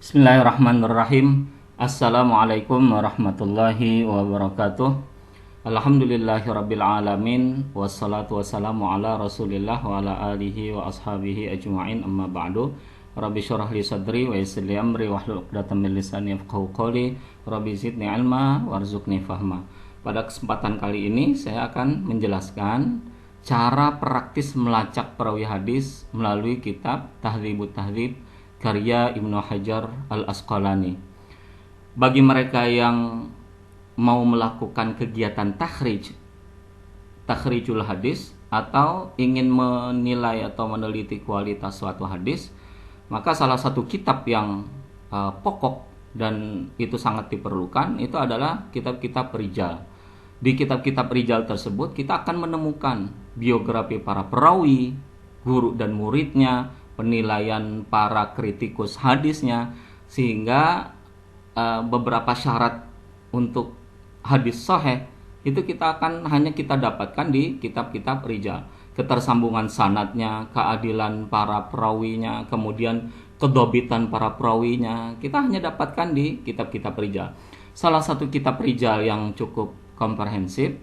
Bismillahirrahmanirrahim. Assalamualaikum warahmatullahi wabarakatuh. Alhamdulillahirabbil alamin wassalatu wassalamu ala Rasulillah wa ala alihi wa ashabihi ajma'in, amma ba'du. Rabbi syrah li sadri wa yassir li amri wahlul 'uqdatam min lisani yafqahu qawli. Rabbi zidni ilma warzuqni fahma. Pada kesempatan kali ini saya akan menjelaskan cara praktis melacak perawi hadis melalui kitab Tahdzibut Tahdzib karya Ibnu Hajar Al-Asqalani. Bagi mereka yang mau melakukan kegiatan takhrijul hadis atau ingin menilai atau meneliti kualitas suatu hadis, maka salah satu kitab yang pokok dan itu sangat diperlukan itu adalah kitab-kitab rijal. Di kitab-kitab rijal tersebut kita akan menemukan biografi para perawi, guru dan muridnya, penilaian para kritikus hadisnya, sehingga beberapa syarat untuk hadis sahih itu hanya kita dapatkan di kitab-kitab rijal. Ketersambungan sanadnya, keadilan para perawinya, kemudian kedobitan para perawinya, kita hanya dapatkan di kitab-kitab rijal. Salah satu kitab rijal yang cukup komprehensif,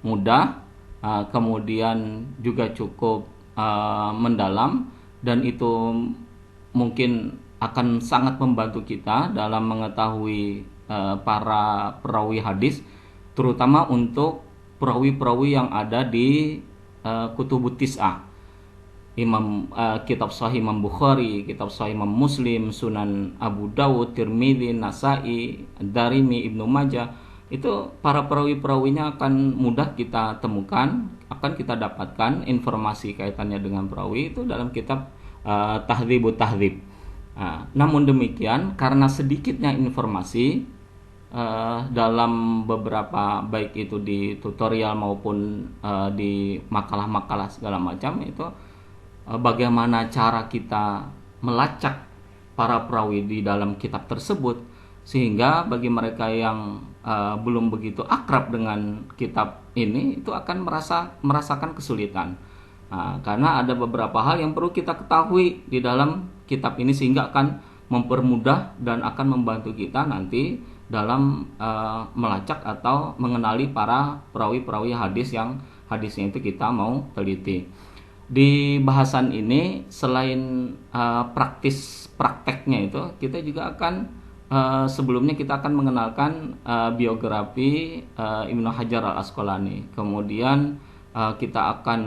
mudah, kemudian juga cukup mendalam, dan itu mungkin akan sangat membantu kita dalam mengetahui para perawi hadis, terutama untuk perawi-perawi yang ada di Kutubut Tis'ah, kitab Sahih Imam Bukhari, kitab Sahih Imam Muslim, Sunan Abu Dawud, Tirmidzi, Nasai, Darimi, Ibnu Majah. Itu para perawi-perawinya akan mudah kita temukan, akan kita dapatkan informasi kaitannya dengan perawi itu dalam kitab Tahdzibut Tahdzib. Namun demikian, karena sedikitnya informasi dalam beberapa, baik itu di tutorial maupun di makalah-makalah segala macam, itu bagaimana cara kita melacak para perawi di dalam kitab tersebut, sehingga bagi mereka yang belum begitu akrab dengan kitab ini itu akan merasakan kesulitan. Karena ada beberapa hal yang perlu kita ketahui di dalam kitab ini, sehingga akan mempermudah dan akan membantu kita nanti dalam melacak atau mengenali para perawi-perawi hadis yang hadisnya itu kita mau teliti. Di bahasan ini selain prakteknya itu, kita juga akan sebelumnya kita akan mengenalkan biografi Ibnu Hajar Al-Asqalani. Kemudian kita akan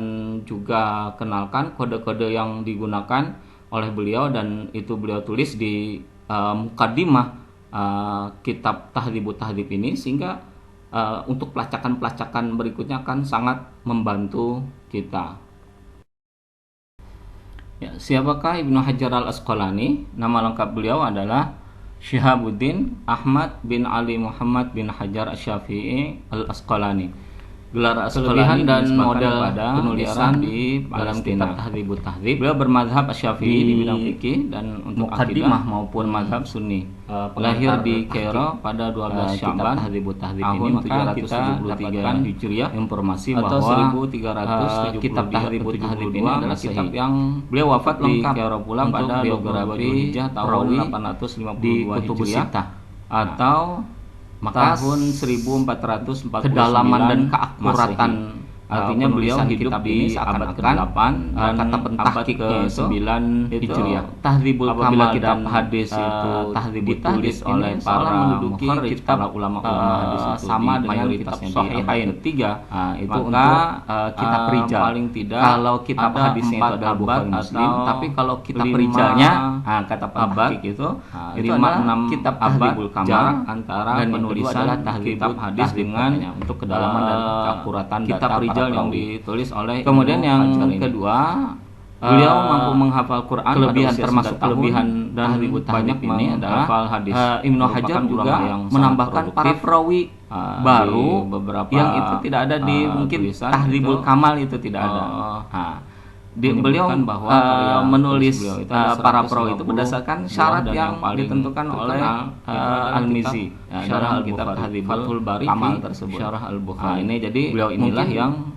juga kenalkan kode-kode yang digunakan oleh beliau, dan itu beliau tulis di mukaddimah kitab Tahdzibut Tahdzib ini, sehingga untuk pelacakan-pelacakan berikutnya akan sangat membantu kita. Ya, siapakah Ibnu Hajar Al-Asqalani? Nama lengkap beliau adalah Syihabuddin Ahmad bin Ali Muhammad bin Hajar Asy-Syafi'i Al-Asqalani. Gelar Asqalani dan model penulisan di dalam kitab Tahdzibut Tahdzib. Beliau bermazhab Asy-Syafi'i di bidang fikih dan untuk akidah maupun mazhab Sunni. Lahir di Kairo pada 12 Sya'ban Tahdzibut Tahdzib ini, maka kita dapatkan Hijriah informasi bahwa 1370 kitab Tahdzibut Tahdzib ini adalah kitab yang beliau wafat di Kairo pula pada 22 Hijjah tahun 852 Hijriah atau tahun 1449. Kedalaman dan keakuratan, artinya beliau hidup di abad ke-8 dan kata pentahqiq ke-9 Hijriah. Tahdzibul Kamal dan hadis itu ditulis oleh para mukharrij, para ulama-ulama hadis itu sama dengan kitab Sahihain ketiga. Itu untuk kitab rijal. Paling tidak kalau kitab hadisnya itu adalah Bukhari Muslim, tapi kalau kitab rijalnya kata pentahqiq itu adalah kitab Tahdzibul Kamal antara penulisan kitab hadis dengan untuk kedalaman dan keakuratan kitab rijal yang ditulis oleh. Kemudian yang kedua, beliau mampu menghafal Quran. Termasuk kelebihan dan banyak ini adalah hafal hadis. Ibnu Hajar juga yang menambahkan para perawi baru beberapa yang itu tidak ada di mungkin Tahdzibul Kamal, itu tidak ada. Beliau menulis para perawi itu berdasarkan syarat yang ditentukan oleh Al-Mizzi, syarah Al-Kitab Tahdzibul Kamal tersebut, syarah Al-Bukhari. Ini jadi beliau inilah yang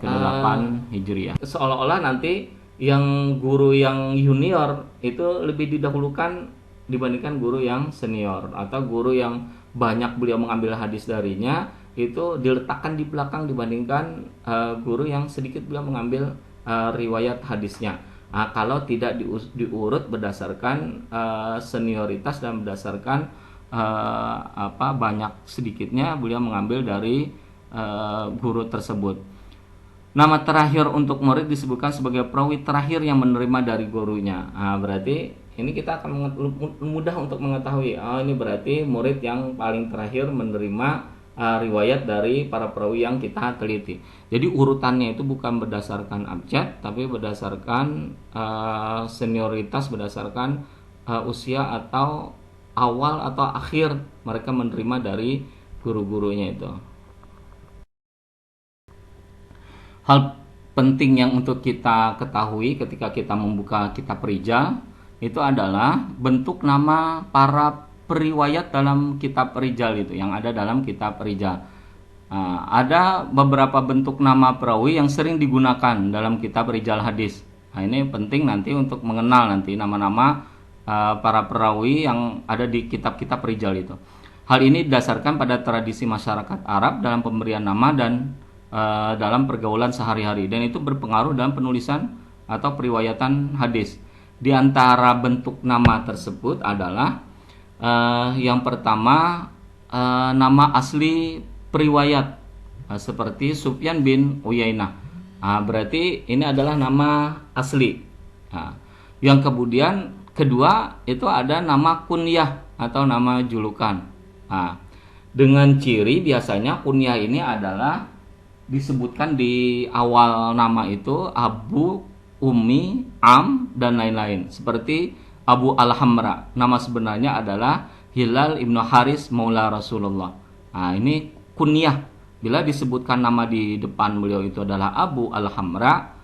ke-8 Hijriah. Seolah-olah nanti yang guru yang junior itu lebih didahulukan dibandingkan guru yang senior atau guru yang banyak beliau mengambil hadis darinya itu diletakkan di belakang dibandingkan guru yang sedikit beliau mengambil riwayat hadisnya. Kalau tidak diurut berdasarkan senioritas dan berdasarkan banyak sedikitnya beliau mengambil dari guru tersebut. Nama terakhir untuk murid disebutkan sebagai perawi terakhir yang menerima dari gurunya. Berarti ini kita akan mudah untuk mengetahui. Ini berarti murid yang paling terakhir menerima riwayat dari para perawi yang kita teliti. Jadi urutannya itu bukan berdasarkan abjad, tapi berdasarkan senioritas, berdasarkan usia atau awal atau akhir mereka menerima dari guru-gurunya itu. Hal penting yang untuk kita ketahui ketika kita membuka kitab rijal itu adalah bentuk nama para periwayat dalam kitab rijal itu yang ada dalam kitab rijal. Ada beberapa bentuk nama perawi yang sering digunakan dalam kitab rijal hadis. Ini penting nanti untuk mengenal nanti nama-nama para perawi yang ada di kitab-kitab rijal itu. Hal ini didasarkan pada tradisi masyarakat Arab dalam pemberian nama dan dalam pergaulan sehari-hari, dan itu berpengaruh dalam penulisan atau periwayatan hadis. Di antara bentuk nama tersebut adalah yang pertama nama asli periwayat seperti Sufyan bin Uyainah. Berarti ini adalah nama asli. Yang kemudian kedua itu ada nama kunyah atau nama julukan. Dengan ciri biasanya kunyah ini adalah disebutkan di awal nama itu Abu, Umi, Am, dan lain-lain. Seperti Abu Al-Hamra, nama sebenarnya adalah Hilal ibnu Haris Maula Rasulullah. Ini kunyah. Bila disebutkan nama di depan beliau itu adalah Abu Al-Hamra,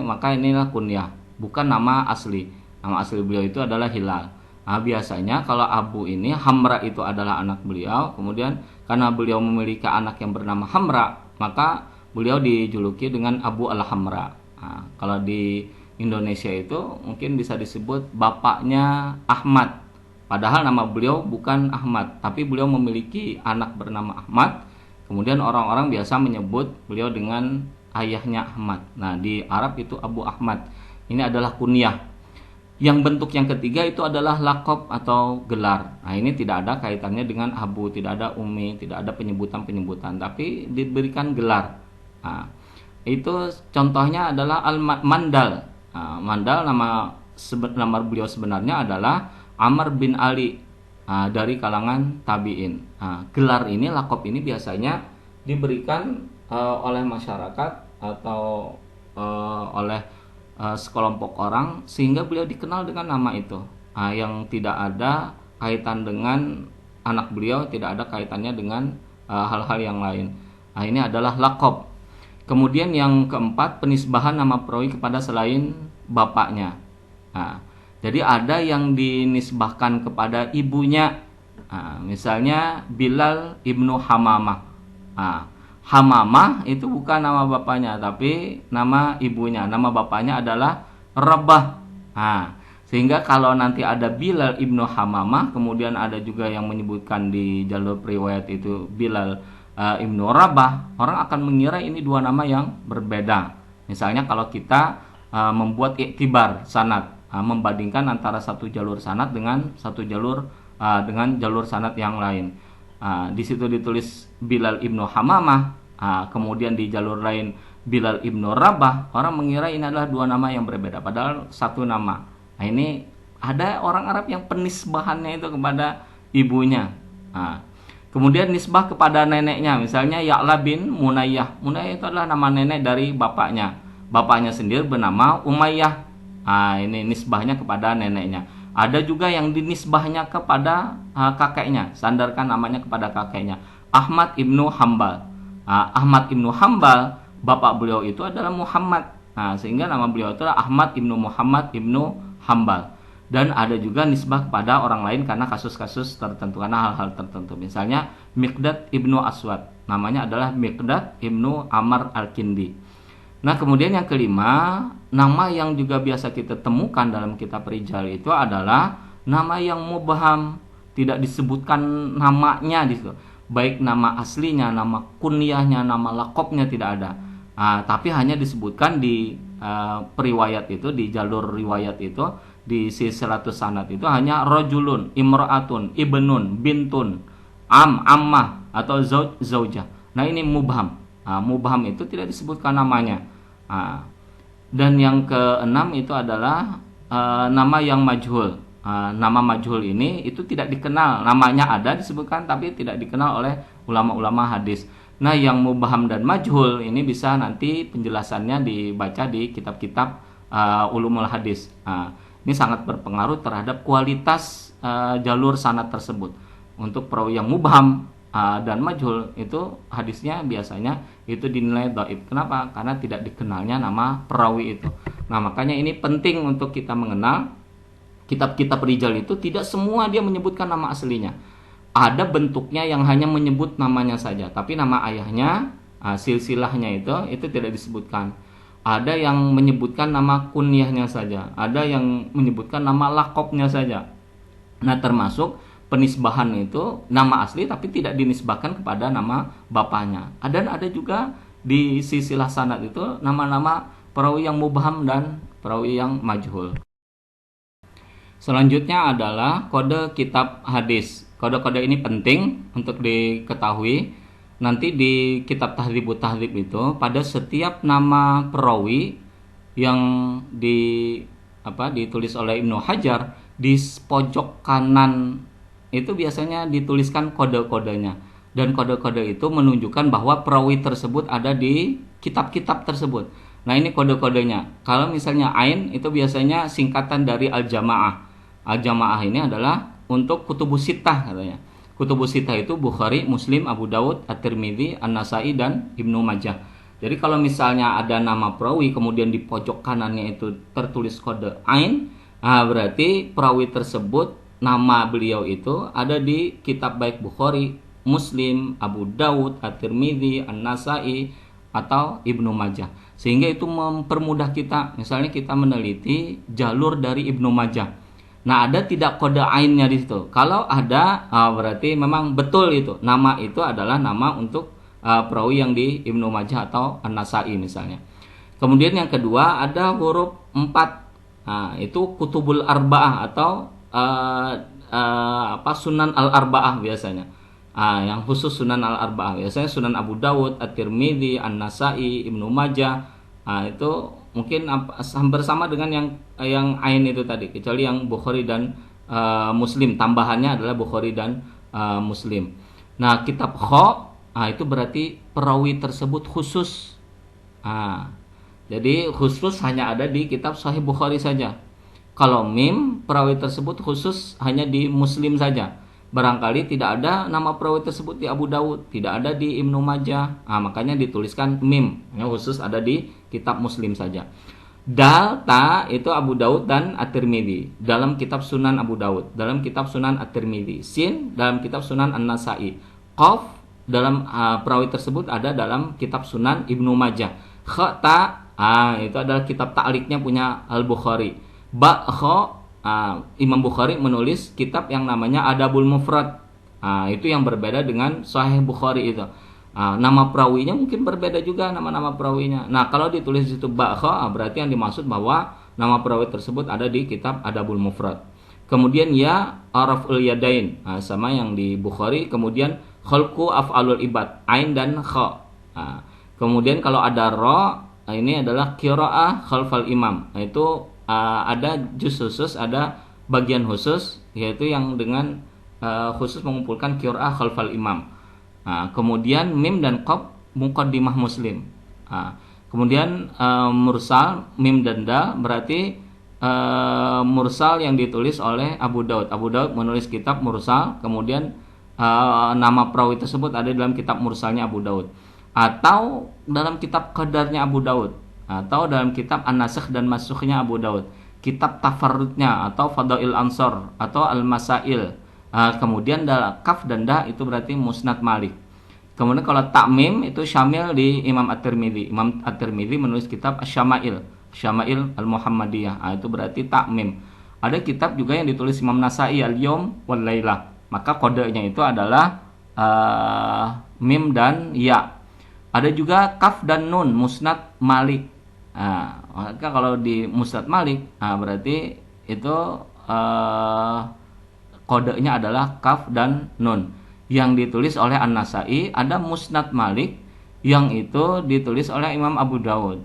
maka inilah kunyah, bukan nama asli. Nama asli beliau itu adalah Hilal. Biasanya kalau Abu ini, Hamra itu adalah anak beliau. Kemudian karena beliau memiliki anak yang bernama Hamra, maka beliau dijuluki dengan Abu Al-Hamra. Kalau di Indonesia itu mungkin bisa disebut bapaknya Ahmad. Padahal nama beliau bukan Ahmad, tapi beliau memiliki anak bernama Ahmad. Kemudian orang-orang biasa menyebut beliau dengan ayahnya Ahmad. Di Arab itu Abu Ahmad. Ini adalah kunyah. Yang bentuk yang ketiga itu adalah laqab atau gelar. Ini tidak ada kaitannya dengan Abu, tidak ada Umi, tidak ada penyebutan-penyebutan, tapi diberikan gelar. Itu contohnya adalah Al-Mandal. Mandal nama beliau sebenarnya adalah Amr bin Ali dari kalangan tabi'in. Gelar ini, laqab ini biasanya diberikan oleh masyarakat atau oleh sekelompok orang sehingga beliau dikenal dengan nama itu, yang tidak ada kaitan dengan anak beliau, tidak ada kaitannya dengan hal-hal yang lain. Ini adalah laqab. Kemudian yang keempat, penisbahan nama perawi kepada selain bapaknya. Jadi ada yang dinisbahkan kepada ibunya, misalnya Bilal ibnu Hamamah. Hamamah itu bukan nama bapaknya, tapi nama ibunya. Nama bapaknya adalah Rabah. Sehingga kalau nanti ada Bilal ibnu Hamamah, kemudian ada juga yang menyebutkan di jalur riwayat itu Bilal ibnu Rabah, orang akan mengira ini dua nama yang berbeda. Misalnya kalau kita membuat iktibar sanad, membandingkan antara satu jalur sanad dengan satu jalur dengan jalur sanad yang lain. Di situ ditulis Bilal ibnu Hamamah, kemudian di jalur lain Bilal ibnu Rabah, orang mengira ini adalah dua nama yang berbeda, padahal satu nama. Ini ada orang Arab yang penisbahannya itu kepada ibunya. Kemudian nisbah kepada neneknya, misalnya Ya'la bin Munayyah. Munayyah itu adalah nama nenek dari bapaknya. Bapaknya sendiri bernama Umayyah. Ini nisbahnya kepada neneknya. Ada juga yang dinisbahnya kepada kakeknya, sandarkan namanya kepada kakeknya, Ahmad ibnu Hambal. Ahmad ibnu Hambal, bapak beliau itu adalah Muhammad. Sehingga nama beliau itu adalah Ahmad ibnu Muhammad ibnu Hambal. Dan ada juga nisbah kepada orang lain karena kasus-kasus tertentu, karena hal-hal tertentu. Misalnya Miqdad ibnu Aswad, namanya adalah Miqdad ibnu Amr al-Kindi. Nah, kemudian yang kelima, nama yang juga biasa kita temukan dalam kitab rijal itu adalah Nama yang mubham tidak disebutkan namanya di situ. Baik nama aslinya, nama kunyahnya, nama lakopnya tidak ada. Tapi hanya disebutkan di periwayat itu, di jalur riwayat itu, di silsilatus sanad itu hanya rajulun, imra'atun, ibnun, bintun, ammah atau zaujah. Nah, ini mubham. Mubham itu tidak disebutkan namanya. Dan yang keenam itu adalah nama yang majhul. Nama majhul ini itu tidak dikenal, namanya ada disebutkan tapi tidak dikenal oleh ulama-ulama hadis. Nah, yang mubham dan majhul ini bisa nanti penjelasannya dibaca di kitab-kitab ulumul hadis. Ini sangat berpengaruh terhadap kualitas jalur sanad tersebut. Untuk perawi yang mubham dan majhul itu hadisnya biasanya itu dinilai dhaif. Kenapa? Karena tidak dikenalnya nama perawi itu. Nah, makanya ini penting untuk kita mengenal kitab-kitab rijal itu tidak semua dia menyebutkan nama aslinya. Ada bentuknya yang hanya menyebut namanya saja, tapi nama ayahnya, silsilahnya itu tidak disebutkan. Ada yang menyebutkan nama kunyahnya saja, ada yang menyebutkan nama lakopnya saja. Nah, termasuk penisbahan itu nama asli tapi tidak dinisbahkan kepada nama bapaknya. Dan ada juga di silsilah sanad itu nama-nama perawi yang mubham dan perawi yang majhul. Selanjutnya adalah kode kitab hadis. Kode-kode ini penting untuk diketahui. Nanti di kitab Tahdzibut Tahdzib itu pada setiap nama perawi yang ditulis oleh Ibnu Hajar di pojok kanan itu biasanya dituliskan kode-kodenya. Dan kode-kode itu menunjukkan bahwa perawi tersebut ada di kitab-kitab tersebut. Nah, ini kode-kodenya. Kalau misalnya Ain itu biasanya singkatan dari Al-Jamaah. Al-Jamaah ini adalah untuk kutubus sittah katanya. Kutubus sittah itu Bukhari, Muslim, Abu Daud, At-Tirmidzi, An-Nasai dan Ibnu Majah. Jadi kalau misalnya ada nama perawi kemudian di pojok kanannya itu tertulis kode Ain, berarti perawi tersebut nama beliau itu ada di kitab baik Bukhari, Muslim, Abu Daud, At-Tirmidzi, An-Nasai atau Ibnu Majah. Sehingga itu mempermudah kita, misalnya kita meneliti jalur dari Ibnu Majah. Nah, ada tidak kode ainnya di situ? Kalau ada, berarti memang betul itu. Nama itu adalah nama untuk perawi yang di Ibnu Majah atau An-Nasai misalnya. Kemudian yang kedua ada huruf 4. Itu kutubul arba'ah atau Sunan al-arba'ah biasanya. Yang khusus Sunan al-arba'ah biasanya Sunan Abu Dawud, At-Tirmidzi, An-Nasai, Ibnu Majah. Itu mungkin hampir sama dengan yang Ain itu tadi, kecuali yang Bukhari dan Muslim, tambahannya adalah Bukhari dan Muslim. Nah, kitab Kha itu berarti perawi tersebut khusus. Jadi khusus hanya ada di kitab Sahih Bukhari saja. Kalau Mim, perawi tersebut khusus hanya di Muslim saja. Barangkali tidak ada nama perawi tersebut di Abu Dawud, tidak ada di Ibnu Majah. Makanya dituliskan Mim, yang khusus ada di kitab Muslim saja. Dal, ta itu Abu Daud dan At-Tirmidzi dalam kitab Sunan Abu Daud, dalam kitab Sunan At-Tirmidzi. Sin dalam kitab Sunan An-Nasai. Qaf dalam perawi tersebut ada dalam kitab Sunan Ibnu Majah. Kha, ta itu adalah kitab ta'liqnya punya Al-Bukhari. Ba, kha Imam Bukhari menulis kitab yang namanya Adabul Mufrad. Itu yang berbeda dengan Sahih Bukhari itu. Nama perawinya mungkin berbeda juga nama-nama perawinya. Nah, kalau ditulis di situ Ba'kha, berarti yang dimaksud bahwa nama perawi tersebut ada di kitab Adabul Mufrad. Kemudian ya Araful Yadain, sama yang di Bukhari. Kemudian Khalqu Af'alul Ibad, Ain dan Kha. Kemudian kalau ada Ra, ini adalah Qira'ah Khalfal Imam. Itu ada juz khusus, ada bagian khusus, yaitu yang dengan khusus mengumpulkan qiraah khalfal imam. Kemudian mim dan qaf muqaddimah Muslim. Kemudian mursal mim dan dal berarti mursal yang ditulis oleh Abu Daud. Abu Daud menulis kitab mursal, kemudian nama perawi tersebut ada dalam kitab mursalnya Abu Daud, atau dalam kitab qadarnya Abu Daud, atau dalam kitab An-Nasikh dan Masukhnya Abu Daud, kitab Tafarrudnya atau Fadail Ansor atau Al-Masail. Kemudian kaf dan da itu berarti Musnad Malik. Kemudian kalau takmim itu syamil di Imam At-Tirmidzi. Imam At-Tirmidzi menulis kitab Asy-Syama'il, Syama'il Al-Muhammadiyah. Itu berarti takmim. Ada kitab juga yang ditulis Imam Nasai, Al-Yawm wal Lailah. Maka kodenya itu adalah mim dan ya. Ada juga kaf dan nun, Musnad Malik. Maka kalau di Musnad Malik, berarti itu kodenya adalah kaf dan nun. Yang ditulis oleh An-Nasai. Ada Musnad Malik yang itu ditulis oleh Imam Abu Dawud.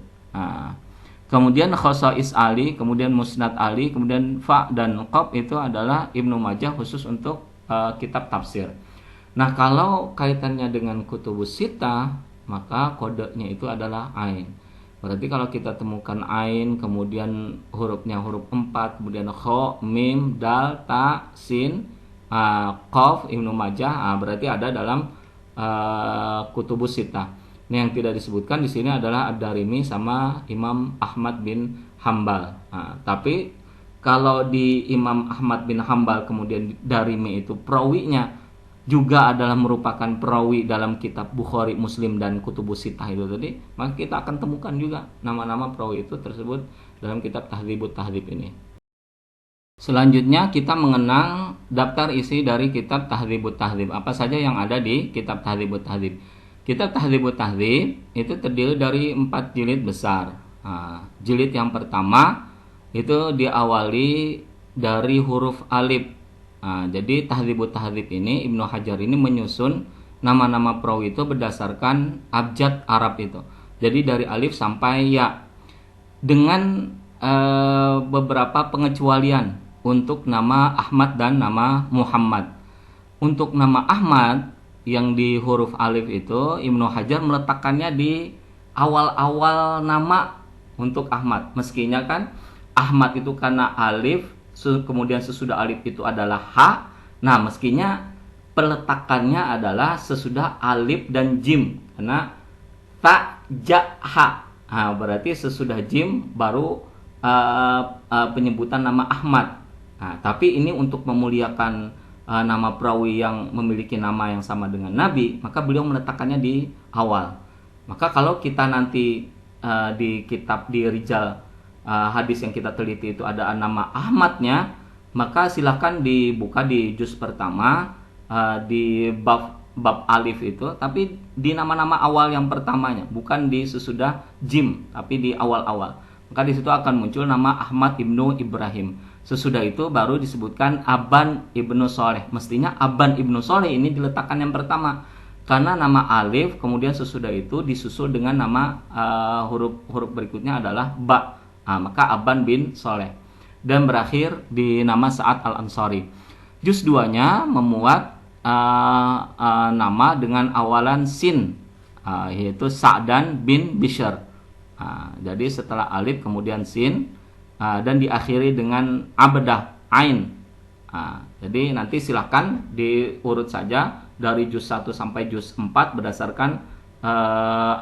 Kemudian Khosais Ali, kemudian Musnad Ali, kemudian Fa dan Qaf itu adalah Ibnu Majah khusus untuk kitab tafsir. Nah, kalau kaitannya dengan kutubus sittah, maka kodenya itu adalah ain. Berarti kalau kita temukan ain, kemudian hurufnya huruf 4, kemudian kha, mim, dal, ta, sin, qaf, Ibnu Majah, berarti ada dalam kutubus sittah. Nah, yang tidak disebutkan di sini adalah Ad-Darimi sama Imam Ahmad bin Hambal. Tapi kalau di Imam Ahmad bin Hambal kemudian Darimi itu perawinya juga adalah merupakan perawi dalam kitab Bukhari, Muslim dan Kutubus Sittah itu tadi, maka kita akan temukan juga nama-nama perawi itu tersebut dalam kitab Tahdzibut Tahdzib ini. Selanjutnya kita mengenang daftar isi dari kitab Tahdzibut Tahdzib. Apa saja yang ada di kitab Tahdzibut Tahdzib? Kitab Tahdzibut Tahdzib itu terdiri dari 4 jilid besar. Jilid yang pertama itu diawali dari huruf alif. Jadi Tahdzibut Tahdzib ini, Ibnu Hajar ini menyusun nama-nama perawi itu berdasarkan abjad Arab itu. Jadi dari alif sampai ya, dengan beberapa pengecualian untuk nama Ahmad dan nama Muhammad. Untuk nama Ahmad yang di huruf alif itu, Ibnu Hajar meletakkannya di awal-awal nama untuk Ahmad. Meskinya kan Ahmad itu karena alif, kemudian sesudah alif itu adalah ha. Nah, meskinya peletakannya adalah sesudah alif dan jim, karena ta, ja, ha. Berarti sesudah jim baru penyebutan nama Ahmad. Tapi ini untuk memuliakan nama perawi yang memiliki nama yang sama dengan Nabi, maka beliau meletakkannya di awal. Maka kalau kita nanti di kitab di Rijal hadis yang kita teliti itu ada nama Ahmadnya, maka silakan dibuka di juz pertama di bab alif itu, tapi di nama-nama awal yang pertamanya, bukan di sesudah jim, tapi di awal-awal. Maka di situ akan muncul nama Ahmad ibnu Ibrahim. Sesudah itu baru disebutkan Aban ibnu Soleh. Mestinya Aban ibnu Soleh ini diletakkan yang pertama, karena nama alif, kemudian sesudah itu disusul dengan nama huruf berikutnya adalah ba. Maka Aban bin Soleh. Dan berakhir di nama Sa'ad al-Ansari. Juz 2-nya memuat nama dengan awalan sin, yaitu Sa'dan bin Bishr. Jadi setelah alif kemudian sin, dan diakhiri dengan abdah, ain. Jadi nanti silahkan diurut saja dari juz 1 sampai juz 4 berdasarkan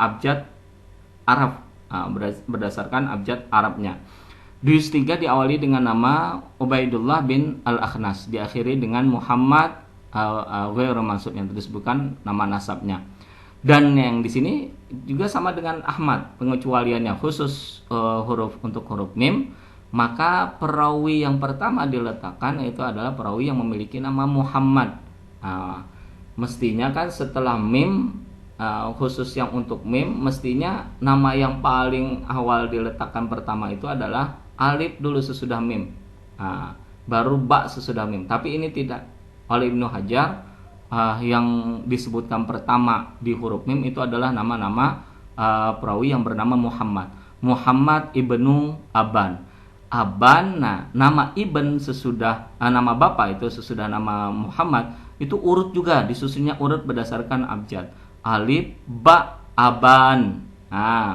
abjad Arab, berdasarkan abjad Arabnya. Juz 3 diawali dengan nama Ubaidullah bin Al-Akhnas, diakhiri dengan Muhammad ghairu mansub, yang disebutkan nama nasabnya. Dan yang di sini juga sama dengan Ahmad, pengecualiannya khusus untuk huruf mim. Maka perawi yang pertama diletakkan itu adalah perawi yang memiliki nama Muhammad. Mestinya kan setelah mim, khusus yang untuk mim, mestinya nama yang paling awal diletakkan pertama itu adalah alif dulu sesudah mim, baru ba sesudah mim. Tapi ini tidak. Oleh Ibnu Hajar, yang disebutkan pertama di huruf mim itu adalah nama-nama perawi yang bernama Muhammad. Muhammad ibnu Aban. Aban, nama ibn sesudah nama bapak itu sesudah nama Muhammad itu urut juga, disusunnya urut berdasarkan abjad. Alif, ba, aban.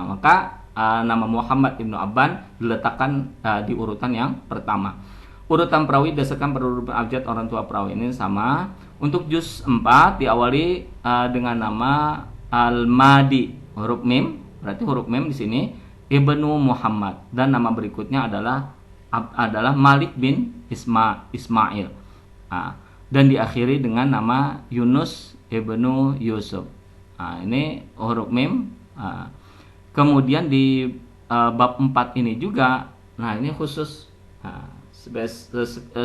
Maka nama Muhammad ibnu Aban diletakkan di urutan yang pertama. Urutan perawi berdasarkan perurutan abjad orang tua perawi ini sama. Untuk juz 4 diawali dengan nama Al-Madi, huruf mim. Berarti huruf mim di sini Ibnu Muhammad, dan nama berikutnya adalah Malik bin Ismail. Dan diakhiri dengan nama Yunus ibnu Yusuf. Ini huruf mim. Kemudian di bab 4 ini juga, ini khusus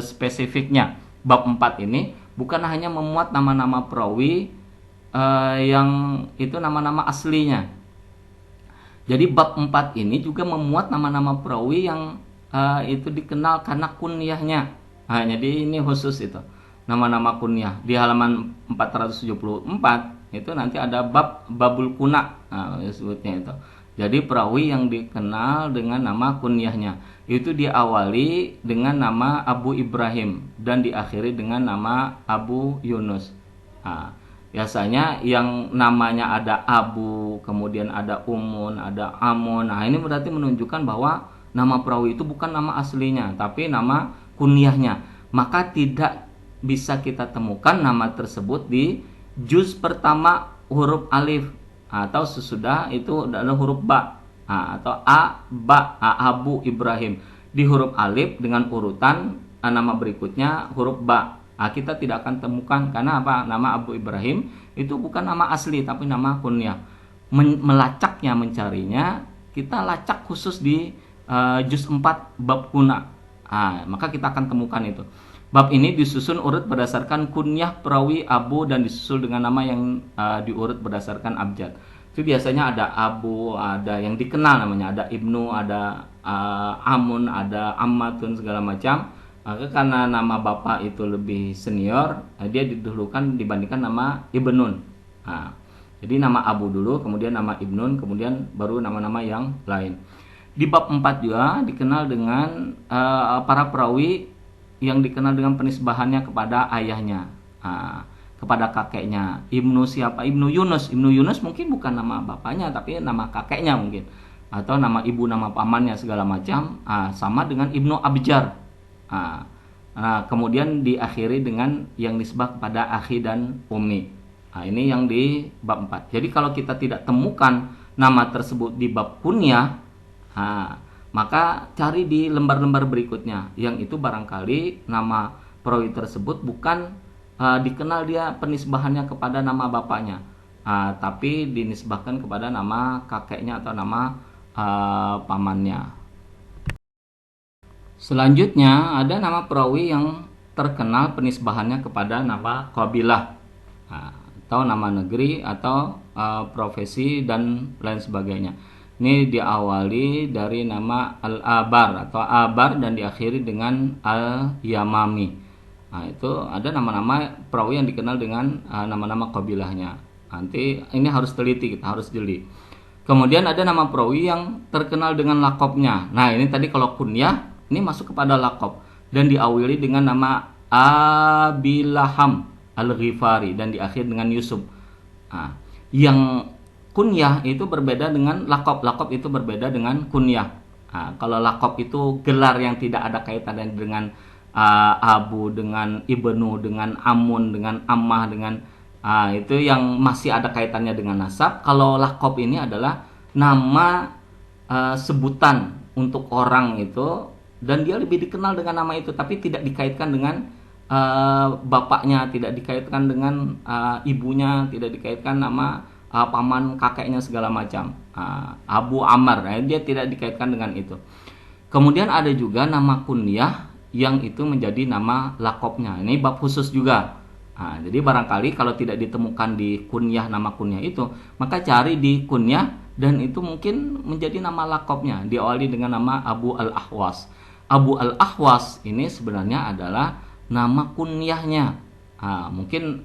spesifiknya. Bab 4 ini bukan hanya memuat nama-nama perawi yang itu nama-nama aslinya. Jadi bab 4 ini juga memuat nama-nama perawi yang itu dikenal karena kunyahnya. Nah, jadi ini khusus itu. Nama-nama kunyah. Di halaman 474 itu nanti ada babul kuna. Nah, disebutnya itu. Jadi perawi yang dikenal dengan nama kunyahnya itu diawali dengan nama Abu Ibrahim dan diakhiri dengan nama Abu Yunus. Nah, biasanya yang namanya ada Abu, kemudian ada Umun, ada Amun. Nah, ini berarti menunjukkan bahwa nama perawi itu bukan nama aslinya, tapi nama kunyahnya. Maka tidak bisa kita temukan nama tersebut di juz pertama huruf alif atau sesudah itu adalah huruf ba atau Abu Ibrahim di huruf alif dengan urutan nama berikutnya huruf ba. Kita tidak akan temukan karena apa? Nama Abu Ibrahim itu bukan nama asli tapi nama kunyah. Melacaknya, mencarinya kita lacak khusus di juz 4 bab kuna. Maka kita akan temukan itu. Bab ini disusun urut berdasarkan kunyah perawi Abu dan disusul dengan nama yang diurut berdasarkan abjad. Itu biasanya ada Abu, ada yang dikenal namanya, ada Ibnu, ada Amun, ada Ammatun segala macam. Maka karena nama bapak itu lebih senior, dia didahulukan dibandingkan nama Ibnun. Jadi nama Abu dulu, kemudian nama Ibnun, kemudian baru nama-nama yang lain. Di bab 4 juga dikenal dengan para perawi yang dikenal dengan penisbahannya kepada ayahnya, kepada kakeknya. Ibnu siapa? Ibnu Yunus. Ibnu Yunus mungkin bukan nama bapaknya tapi nama kakeknya mungkin, atau nama ibu, nama pamannya segala macam. Sama dengan Ibnu Abjar. Kemudian diakhiri dengan yang nisbah kepada akhi dan ummi. Ini yang di bab 4. Jadi kalau kita tidak temukan nama tersebut di bab kunyah, maka cari di lembar-lembar berikutnya, yang itu barangkali nama perawi tersebut bukan dikenal dia penisbahannya kepada nama bapaknya, tapi dinisbahkan kepada nama kakeknya atau nama pamannya. Selanjutnya ada nama perawi yang terkenal penisbahannya kepada nama qabilah, atau nama negeri atau profesi dan lain sebagainya. Ini diawali dari nama Al-Abar atau Abar dan diakhiri dengan Al-Yamami. Itu ada nama-nama perawi yang dikenal dengan nama-nama qabilahnya. Nanti ini harus teliti, kita harus jeli. Kemudian ada nama perawi yang terkenal dengan lakopnya. Nah, ini tadi kalau kunyah, ini masuk kepada lakop dan diawali dengan nama Abilaham Al-Ghifari dan diakhiri dengan Yusuf. Yang kunyah itu berbeda dengan lakop. Lakop itu berbeda dengan kunyah. Kalau lakop itu gelar yang tidak ada kaitannya dengan Abu, dengan Ibnu, dengan Amun, dengan Ammah, dengan itu yang masih ada kaitannya dengan nasab. Kalau lakop ini adalah nama sebutan untuk orang itu, dan dia lebih dikenal dengan nama itu, tapi tidak dikaitkan dengan bapaknya, tidak dikaitkan dengan ibunya, tidak dikaitkan nama paman kakeknya segala macam. Abu Ammar, dia tidak dikaitkan dengan itu. Kemudian ada juga nama kunyah yang itu menjadi nama lakopnya. Ini bab khusus juga. Jadi barangkali kalau tidak ditemukan di kunyah, nama kunyah itu, maka cari di kunyah dan itu mungkin menjadi nama lakopnya. Diawali dengan nama Abu Al-Ahwas. Abu Al-Ahwas ini sebenarnya adalah nama kunyahnya. Mungkin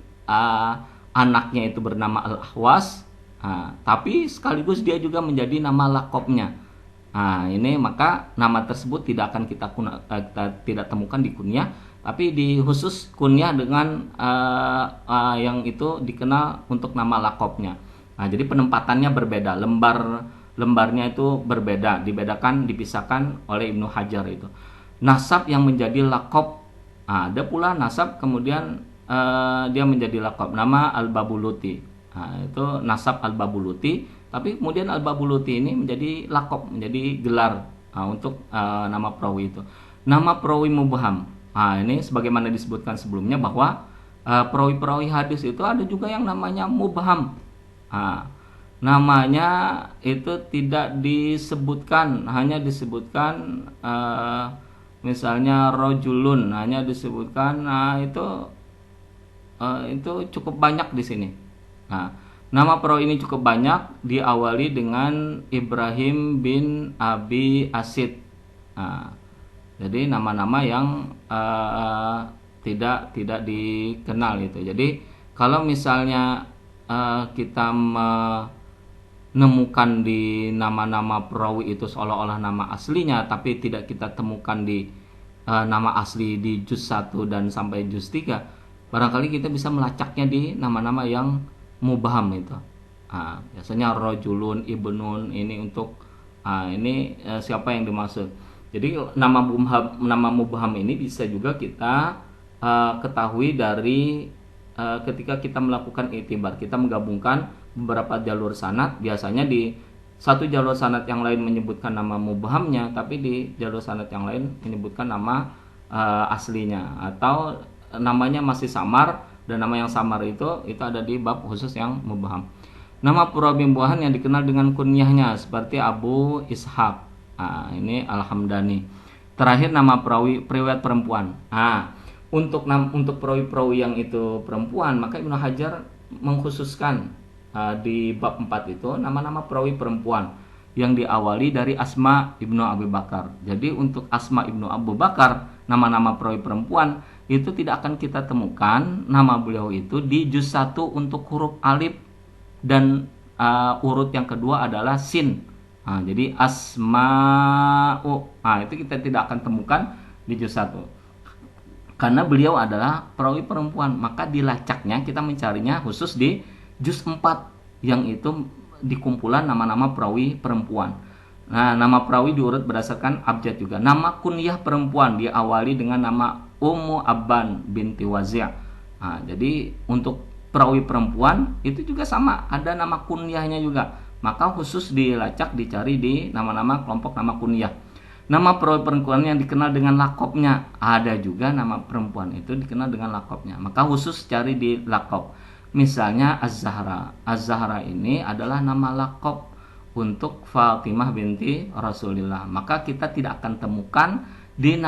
anaknya itu bernama Al-Ahwas, tapi sekaligus dia juga menjadi nama lakopnya. Ini maka nama tersebut tidak akan kita tidak temukan di kunyah, tapi di khusus kunyah dengan yang itu dikenal untuk nama lakopnya. Jadi penempatannya berbeda, lembarnya itu berbeda, dipisahkan oleh Ibnu Hajar itu. Nasab yang menjadi lakop, ada pula nasab kemudian dia menjadi lakop, nama Al-Babuluti. Itu nasab Al-Babuluti, tapi kemudian Al-Babuluti ini menjadi lakop, menjadi gelar untuk nama perawi itu. Nama perawi mubham. Ini sebagaimana disebutkan sebelumnya bahwa perawi-perawi hadis itu ada juga yang namanya mubham. Namanya itu tidak disebutkan, hanya disebutkan misalnya rojulun hanya disebutkan, nah itu cukup banyak di sini. Nah, nama perawi ini cukup banyak, diawali dengan Ibrahim bin Abi Asid. Nah, jadi nama-nama yang tidak dikenal itu. Jadi kalau misalnya kita menemukan di nama-nama perawi itu seolah-olah nama aslinya, tapi tidak kita temukan di nama asli di juz 1 dan sampai juz 3, barangkali kita bisa melacaknya di nama-nama yang mubham itu. Biasanya rojulun, ibnun, ini untuk siapa yang dimaksud. Jadi nama mubham ini bisa juga kita ketahui dari ketika kita melakukan i'tibar, kita menggabungkan beberapa jalur sanad. Biasanya di satu jalur sanad yang lain menyebutkan nama mubhamnya, tapi di jalur sanad yang lain menyebutkan nama aslinya, atau namanya masih samar, dan nama yang samar itu ada di bab khusus yang mubham. Nama perawi mubham yang dikenal dengan kunyahnya seperti Abu Ishaq, ini Al-Hamdani. Terakhir nama periwayat perempuan. Untuk perawi-perawi yang itu perempuan, maka Ibnu Hajar mengkhususkan di bab 4 itu nama-nama perawi perempuan yang diawali dari Asma ibnu Abu Bakar. Jadi untuk Asma ibnu Abu Bakar, nama-nama perawi perempuan itu tidak akan kita temukan nama beliau itu di juz 1 untuk huruf alif dan urut yang kedua adalah sin. Jadi Asma'u, itu kita tidak akan temukan di juz 1. Karena beliau adalah perawi perempuan, maka dilacaknya kita mencarinya khusus di juz 4 yang itu di kumpulan nama-nama perawi perempuan. Nah, nama perawi diurut berdasarkan abjad juga. Nama kunyah perempuan diawali dengan nama Ummu Abban binti Wazi'. Jadi untuk perawi perempuan itu juga sama, ada nama kunyahnya juga. Maka khusus dilacak, dicari di nama-nama kelompok nama kunyah. Nama perawi perempuan yang dikenal dengan lakopnya, ada juga nama perempuan itu dikenal dengan lakopnya, maka khusus cari di lakop. Misalnya Az-Zahra. Az-Zahra ini adalah nama lakop untuk Fatimah binti Rasulillah, maka kita tidak akan temukan di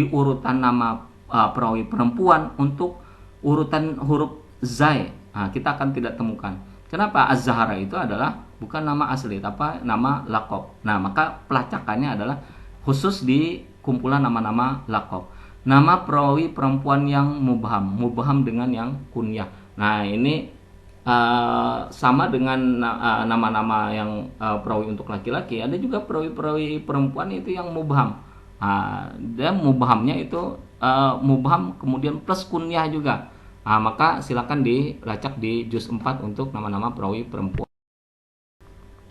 urutan nama perawi perempuan untuk urutan huruf zai. Kita akan tidak temukan. Kenapa? Az-Zahra itu adalah bukan nama asli, tapi nama lakop. Nah, maka pelacakannya adalah khusus di kumpulan nama-nama lakop. Nama perawi perempuan yang mubham dengan yang kunyah. Nah, ini sama dengan nama-nama yang perawi untuk laki-laki. Ada juga perawi perempuan itu yang mubham. Dan mubhamnya itu mubham kemudian plus kunyah juga. Maka silakan dilacak di juz 4 untuk nama-nama perawi perempuan.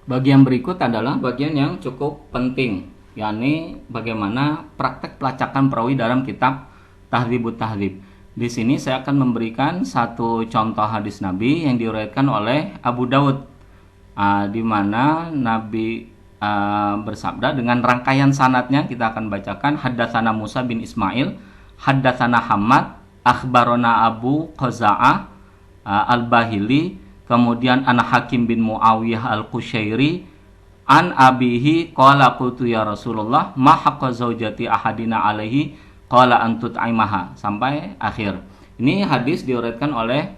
Bagian berikut adalah bagian yang cukup penting, yakni bagaimana praktek pelacakan perawi dalam kitab Tahdzibut Tahdzib. Di sini saya akan memberikan satu contoh hadis Nabi yang diriwayatkan oleh Abu Daud, di mana Nabi bersabda dengan rangkaian sanadnya. Kita akan bacakan: Haddatsana Musa bin Ismail, haddatsana Hammad, akhbarona Abu Qaza'ah al-Bahili, kemudian an Hakim bin Muawiyah al-Qushairi, an abihi qala qultu ya Rasulullah ma haqqa zaujati ahadina alaihi qala an tut'imaha, sampai akhir. Ini hadis diriwayatkan oleh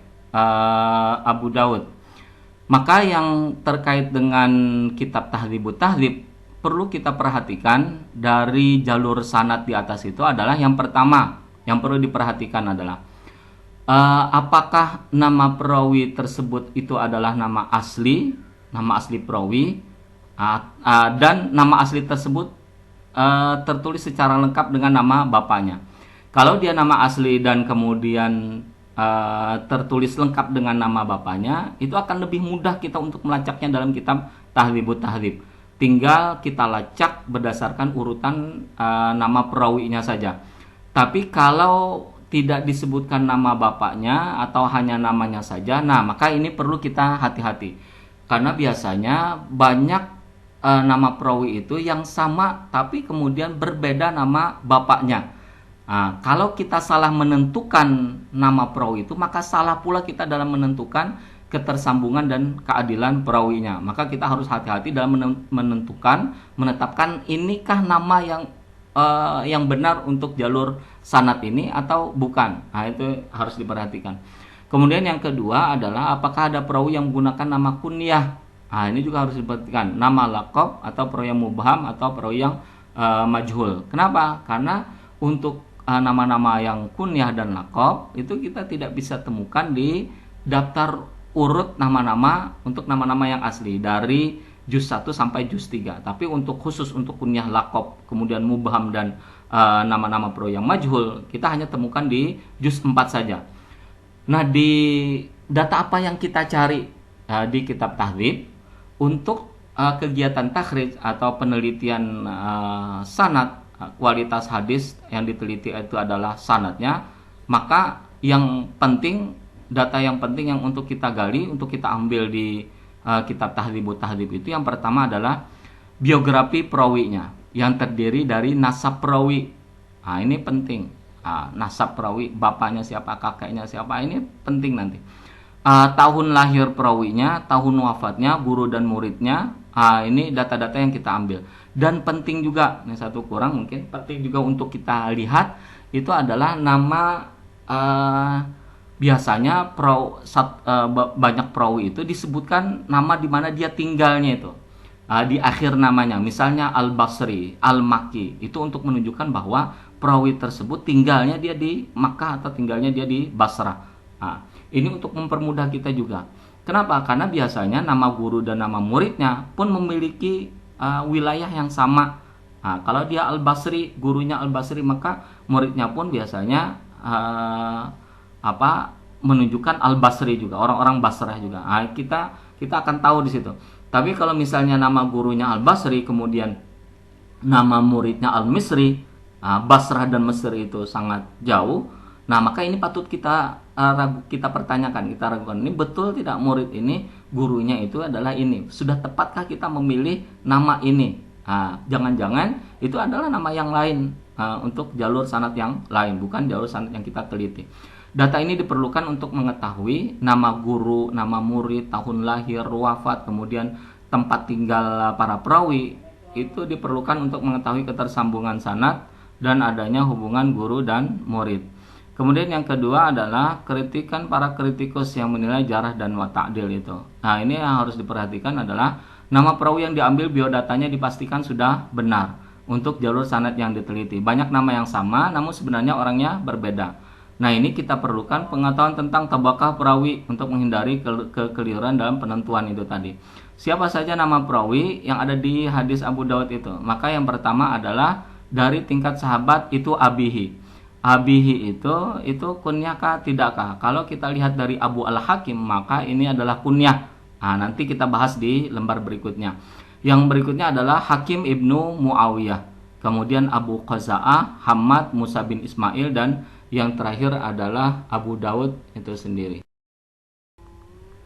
Abu Daud. Maka yang terkait dengan kitab Tahdzibut Tahdzib perlu kita perhatikan dari jalur sanad di atas itu adalah yang pertama yang perlu diperhatikan adalah apakah nama perawi tersebut itu adalah nama asli perawi, dan nama asli tersebut tertulis secara lengkap dengan nama bapaknya. Kalau dia nama asli dan kemudian tertulis lengkap dengan nama bapaknya, itu akan lebih mudah kita untuk melacaknya dalam kitab Tahdzibut Tahdzib. Tinggal kita lacak berdasarkan urutan nama perawinya saja. Tapi kalau tidak disebutkan nama bapaknya atau hanya namanya saja, nah maka ini perlu kita hati-hati. Karena biasanya banyak nama perawi itu yang sama tapi kemudian berbeda nama bapaknya. Kalau kita salah menentukan nama perawi itu, maka salah pula kita dalam menentukan ketersambungan dan keadilan perawinya. Maka kita harus hati-hati dalam menentukan, menetapkan inikah nama yang yang benar untuk jalur sanad ini atau bukan. Nah, itu harus diperhatikan. Kemudian yang kedua adalah apakah ada perawi yang menggunakan nama kunyah. Nah, ini juga harus diperhatikan. Nama laqab atau perawi yang mubham atau perawi yang majhul. Kenapa? Karena untuk nama-nama yang kunyah dan laqab itu kita tidak bisa temukan di daftar urut nama-nama untuk nama-nama yang asli dari juz 1 sampai juz 3. Tapi untuk khusus untuk kunyah, laqab, kemudian mubham dan nama-nama perawi yang majhul, kita hanya temukan di juz 4 saja. Nah, di data apa yang kita cari di kitab tahdzib untuk kegiatan takhrij atau penelitian sanad, kualitas hadis yang diteliti itu adalah sanadnya, maka yang penting, data yang penting yang untuk kita gali, untuk kita ambil di kitab Tahdzibut Tahdzib itu yang pertama adalah biografi perawinya yang terdiri dari nasab perawi. Nah, ini penting. Nasab perawi, bapaknya siapa, kakeknya siapa, ini penting nanti. Tahun lahir perawinya, tahun wafatnya, guru dan muridnya. Ini data-data yang kita ambil. Dan penting juga, ini satu kurang mungkin, penting juga untuk kita lihat itu adalah nama. Biasanya banyak perawi itu disebutkan nama di mana dia tinggalnya itu di akhir namanya, misalnya Al-Basri, Al-Makki, itu untuk menunjukkan bahwa perawi tersebut tinggalnya dia di Makkah atau tinggalnya dia di Basrah. Ini untuk mempermudah kita juga. Kenapa? Karena biasanya nama guru dan nama muridnya pun memiliki wilayah yang sama. Kalau dia Al-Basri, gurunya Al-Basri, maka muridnya pun biasanya menunjukkan Al-Basri juga, orang-orang Basrah juga. Kita akan tahu di situ. Tapi kalau misalnya nama gurunya Al-Basri, kemudian nama muridnya Al-Misri, Basrah dan Mesir itu sangat jauh. Nah, maka ini patut kita pertanyakan, kita ragukan, ini betul tidak murid ini gurunya itu adalah ini? Sudah tepatkah kita memilih nama ini? Jangan-jangan itu adalah nama yang lain untuk jalur sanad yang lain, bukan jalur sanad yang kita teliti. Data ini diperlukan untuk mengetahui nama guru, nama murid, tahun lahir, wafat, kemudian tempat tinggal para perawi. Itu diperlukan untuk mengetahui ketersambungan sanad dan adanya hubungan guru dan murid. Kemudian yang kedua adalah kritikan para kritikus yang menilai jarah dan wa ta'dil itu. Nah, ini yang harus diperhatikan adalah nama perawi yang diambil biodatanya dipastikan sudah benar untuk jalur sanad yang diteliti. Banyak nama yang sama namun sebenarnya orangnya berbeda. Nah, ini kita perlukan pengetahuan tentang tabaqah perawi untuk menghindari kekeliruan dalam penentuan itu tadi. Siapa saja nama perawi yang ada di hadis Abu Daud itu? Maka yang pertama adalah dari tingkat sahabat itu abihi. Abihi itu kunyah kah tidakkah? Kalau kita lihat dari Abu Al-Hakim, maka ini adalah kunyah. Nanti kita bahas di lembar berikutnya. Yang berikutnya adalah Hakim ibnu Muawiyah. Kemudian Abu Qaza'ah, Hamad, Musa bin Ismail, dan yang terakhir adalah Abu Daud itu sendiri.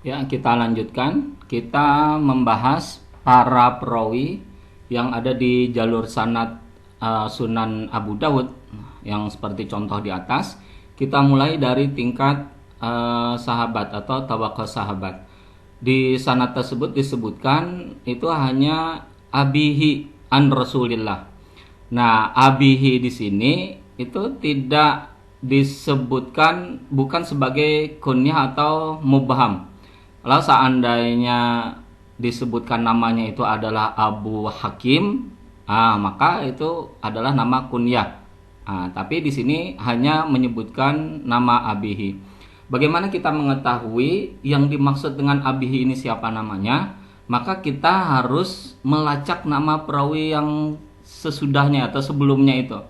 Ya, kita lanjutkan. Kita membahas para perawi yang ada di jalur sanad Sunan Abu Daud yang seperti contoh di atas. Kita mulai dari tingkat sahabat atau tabaqah sahabat. Di sanad tersebut disebutkan itu hanya abihi an Rasulillah. Nah, abihi di sini itu tidak disebutkan, bukan sebagai kunyah atau mubham. Kalau seandainya disebutkan namanya itu adalah Abu Hakim, maka itu adalah nama kunyah. Tapi di sini hanya menyebutkan nama abihi. Bagaimana kita mengetahui yang dimaksud dengan abihi ini siapa namanya? Maka kita harus melacak nama perawi yang sesudahnya atau sebelumnya itu.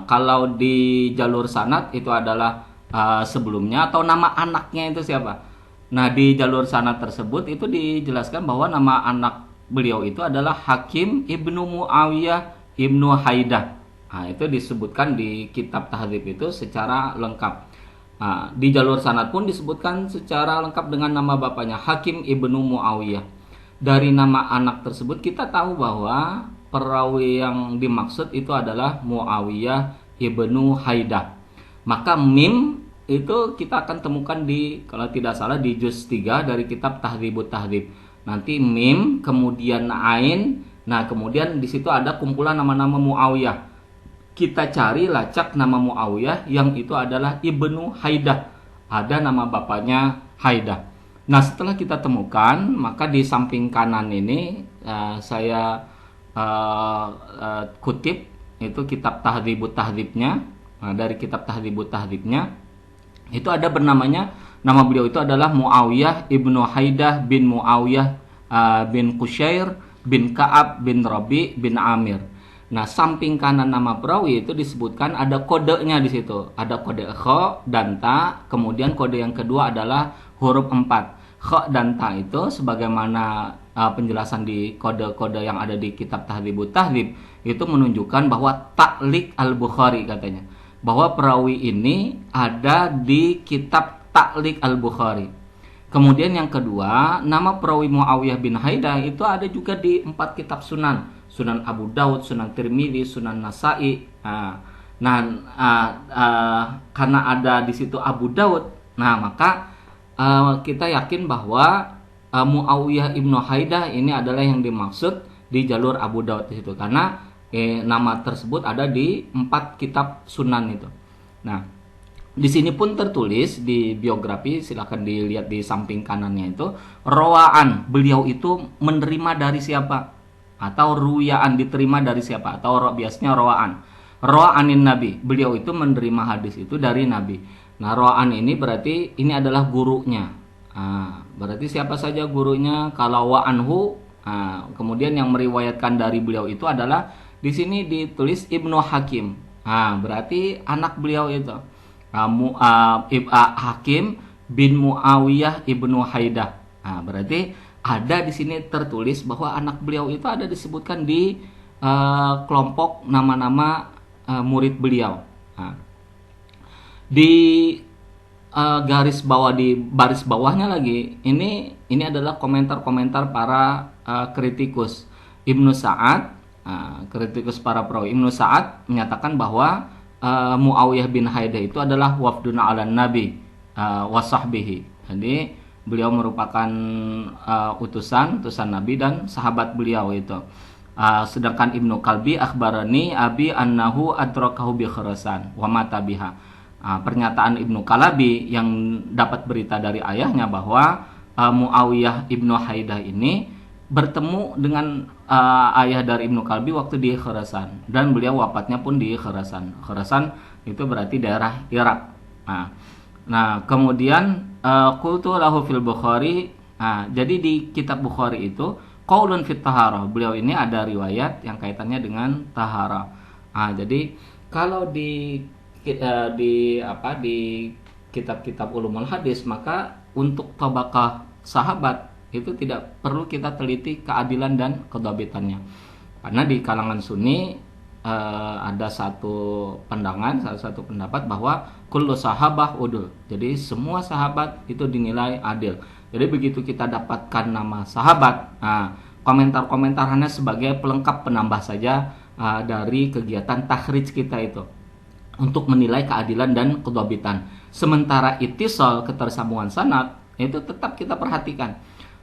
Kalau di jalur sanad itu adalah sebelumnya, atau nama anaknya itu siapa. Nah, di jalur sanad tersebut itu dijelaskan bahwa nama anak beliau itu adalah Hakim ibnu Muawiyah ibnu Haidah. Itu disebutkan di kitab Tahdzib itu secara lengkap. Di jalur sanad pun disebutkan secara lengkap dengan nama bapaknya, Hakim ibnu Muawiyah. Dari nama anak tersebut kita tahu bahwa perawi yang dimaksud itu adalah Muawiyah ibnu Haidah. Maka mim itu kita akan temukan di, kalau tidak salah, di juz 3 dari kitab Tahdzibut Tahdzib. Nanti mim, kemudian ain. Nah, kemudian di situ ada kumpulan nama-nama Muawiyah. kita cari lacak nama Muawiyah yang itu adalah Ibnu Haidah. Ada nama bapaknya Haidah. Nah, setelah kita temukan, maka di samping kanan ini saya kutip itu kitab Tahdzibut Tahdzibnya. Nah, dari kitab Tahdzibut Tahdzibnya itu ada bernamanya, nama beliau itu adalah Muawiyah Ibnu Haidah bin Muawiyah bin Qusyair bin Ka'ab bin Rabi bin Amir. Nah, samping kanan nama perawi itu disebutkan ada kodenya di situ. Ada kode kha dan ta, kemudian kode yang kedua adalah huruf 4. Kha dan ta itu sebagaimana penjelasan di kode-kode yang ada di kitab Tahdzibut Tahdzib itu menunjukkan bahwa Ta'liq Al-Bukhari katanya. Bahwa perawi ini ada di kitab Ta'liq Al-Bukhari. Kemudian yang kedua, nama perawi Muawiyah bin Haidah itu ada juga di 4 kitab sunan. Sunan Abu Daud, Sunan Tirmidzi, Sunan Nasa'i. Karena ada di situ Abu Daud, nah maka kita yakin bahwa Muawiyah ibnu Haidah ini adalah yang dimaksud di jalur Abu Daud di situ. Karena nama tersebut ada di 4 kitab sunan itu. Nah, di sini pun tertulis di biografi, silakan dilihat di samping kanannya itu, rawaan, beliau itu menerima dari siapa? Atau ruyaan, diterima dari siapa? Atau biasanya rawaan. Rawaanin Nabi, beliau itu menerima hadis itu dari Nabi. Nah, rawaan ini berarti ini adalah gurunya. Berarti siapa saja gurunya? Kalau wa'anhu, kemudian yang meriwayatkan dari beliau itu adalah di sini ditulis Ibnu Hakim. Berarti anak beliau itu Hakim bin Muawiyah ibnu Haidah. Berarti ada di sini tertulis bahwa anak beliau itu ada disebutkan di kelompok nama-nama murid beliau. Di garis bawah, di baris bawahnya lagi ini adalah komentar-komentar para kritikus. Ibnu Sa'ad, kritikus para perawi, Ibnu Sa'ad menyatakan bahwa Muawiyah bin Haidah itu adalah wafdun ala Nabi wa sahbihi. Jadi beliau merupakan utusan Nabi dan sahabat beliau itu. Sedangkan Ibnu Kalbi akhbarani abi annahu adrakahu bi Khurasan wa mata biha. Pernyataan Ibnu Kalabi yang dapat berita dari ayahnya bahwa Muawiyah ibnu Haidah ini bertemu dengan ayah dari Ibnu Kalbi waktu di Khurasan, dan beliau wafatnya pun di Khurasan. Khurasan itu berarti daerah Irak. Nah, kemudian qultu lahu fil Bukhari. Jadi di kitab Bukhari itu qaulun fit taharah. Beliau ini ada riwayat yang kaitannya dengan taharah. Jadi kalau di kitab-kitab ulumul hadis, maka untuk tabaqah sahabat itu tidak perlu kita teliti keadilan dan kedhabitannya. Karena di kalangan Sunni ada satu pendapat bahwa kullu sahabah udul. Jadi semua sahabat itu dinilai adil. Jadi begitu kita dapatkan nama sahabat, komentar-komentar hanya sebagai pelengkap penambah saja dari kegiatan takhrij kita itu untuk menilai keadilan dan kedhabitan. Sementara ittisal, ketersambungan sanad, itu tetap kita perhatikan.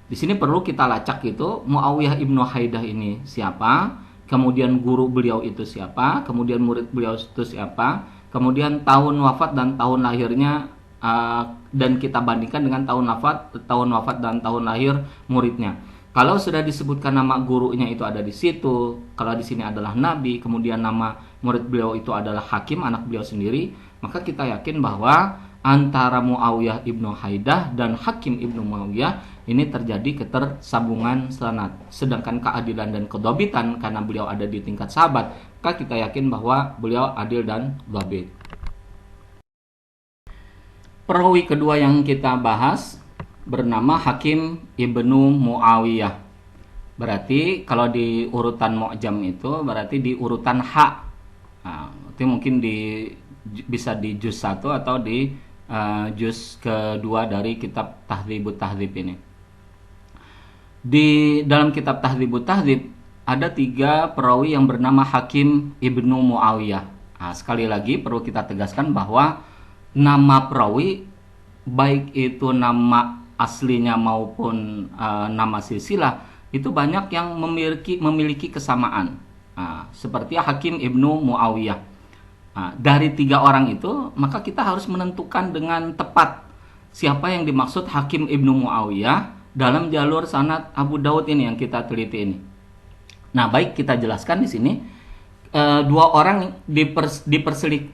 Di sini perlu kita lacak itu Muawiyah ibnu Haidah ini siapa, kemudian guru beliau itu siapa, kemudian murid beliau itu siapa, kemudian tahun wafat dan tahun lahirnya, dan kita bandingkan dengan tahun wafat dan tahun lahir muridnya. Kalau sudah disebutkan nama gurunya itu ada di situ, kalau di sini adalah Nabi, kemudian nama murid beliau itu adalah Hakim, anak beliau sendiri, maka kita yakin bahwa antara Muawiyah ibnu Haidah dan Hakim ibnu Muawiyah ini terjadi ketersambungan sanad. Sedangkan keadilan dan kedhabitan, karena beliau ada di tingkat sahabat, maka kita yakin bahwa beliau adil dan dhabit. Perawi kedua yang kita bahas bernama Hakim ibnu Muawiyah. Berarti kalau di urutan mu'jam itu berarti di urutan H. Itu mungkin bisa di juz 1 atau di juz kedua dari kitab Tahdzibut Tahdzib ini. Di dalam kitab Tahdzibut Tahdzib ada 3 perawi yang bernama Hakim ibnu Muawiyah. Sekali lagi perlu kita tegaskan bahwa nama perawi, baik itu nama aslinya maupun nama silsilah, itu banyak yang memiliki kesamaan. Seperti Hakim ibnu Muawiyah. Nah, dari 3 orang itu, maka kita harus menentukan dengan tepat siapa yang dimaksud Hakim Ibnu Muawiyah dalam jalur sanad Abu Daud ini yang kita teliti ini. Nah, baik, kita jelaskan di sini. 2 orang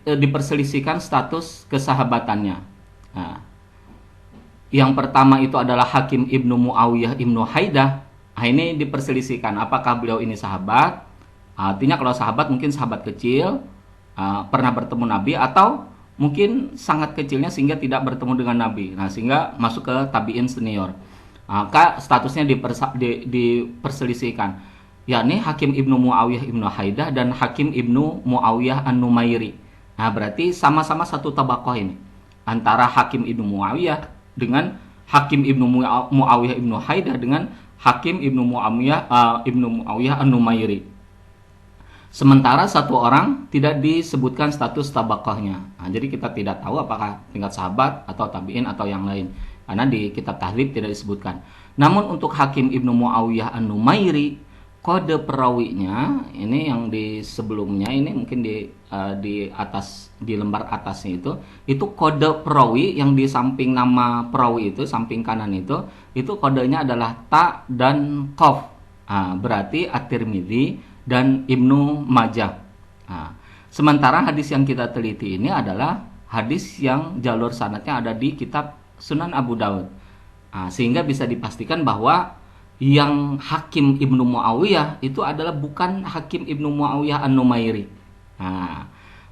diperselisihkan status kesahabatannya. Nah, yang pertama itu adalah Hakim Ibnu Muawiyah Ibnu Haidah. Nah, ini diperselisihkan apakah beliau ini sahabat. Artinya kalau sahabat mungkin sahabat kecil, pernah bertemu Nabi, atau mungkin sangat kecilnya sehingga tidak bertemu dengan Nabi. Nah, sehingga masuk ke tabi'in senior. Maka statusnya diperselisihkan, yakni Hakim Ibnu Muawiyah Ibnu Haidah dan Hakim Ibnu Muawiyah An-Numairi. Nah, berarti sama-sama satu tabaqah ini antara Hakim Ibnu Muawiyah dengan Hakim Ibnu Muawiyah Ibnu Haidah dengan Hakim Ibnu Muawiyah An-Numairi. Sementara 1 orang tidak disebutkan status tabaqahnya. Nah, jadi kita tidak tahu apakah tingkat sahabat atau tabi'in atau yang lain, karena di kitab Tahdzib tidak disebutkan. Namun untuk Hakim Ibnu Muawiyah An-Numairi, kode perawinya ini yang di sebelumnya ini mungkin di atas, di lembar atasnya itu kode perawi yang di samping nama perawi itu, samping kanan itu kodenya adalah ta dan qaf. Berarti At-Tirmidzi dan Ibnu Majah. Sementara hadis yang kita teliti ini adalah hadis yang jalur sanadnya ada di kitab Sunan Abu Daud. Sehingga bisa dipastikan bahwa yang Hakim Ibnu Muawiyah itu adalah bukan Hakim Ibnu Muawiyah An-Numairi.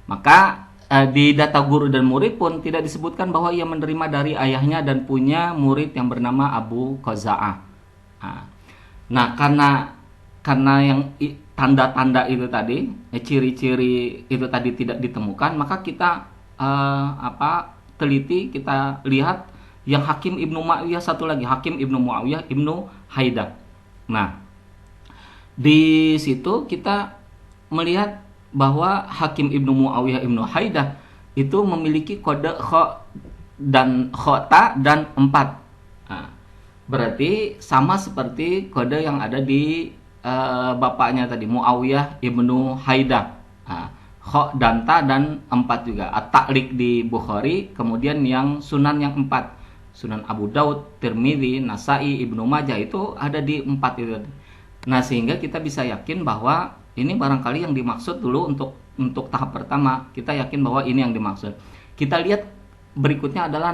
Maka di data guru dan murid pun tidak disebutkan bahwa ia menerima dari ayahnya dan punya murid yang bernama Abu Qaza'ah. Nah, karena yang tanda-tanda itu tadi, ciri-ciri itu tadi tidak ditemukan, maka kita teliti, kita lihat yang Hakim Ibnu Muawiyah satu lagi, Hakim Ibnu Muawiyah Ibnu Haidah. Nah, di situ kita melihat bahwa Hakim Ibnu Muawiyah Ibnu Haidah itu memiliki kode kha dan khota dan 4. Berarti sama seperti kode yang ada di bapaknya tadi, Muawiyah Ibnu Haidah. Kha dan ta dan 4 juga. At-Ta'liq di Bukhari, kemudian yang Sunan yang 4. Sunan Abu Daud, Tirmidzi, Nasai, Ibnu Majah itu ada di 4 itu. Nah, sehingga kita bisa yakin bahwa ini barangkali yang dimaksud dulu untuk tahap pertama. Kita yakin bahwa ini yang dimaksud. Kita lihat berikutnya adalah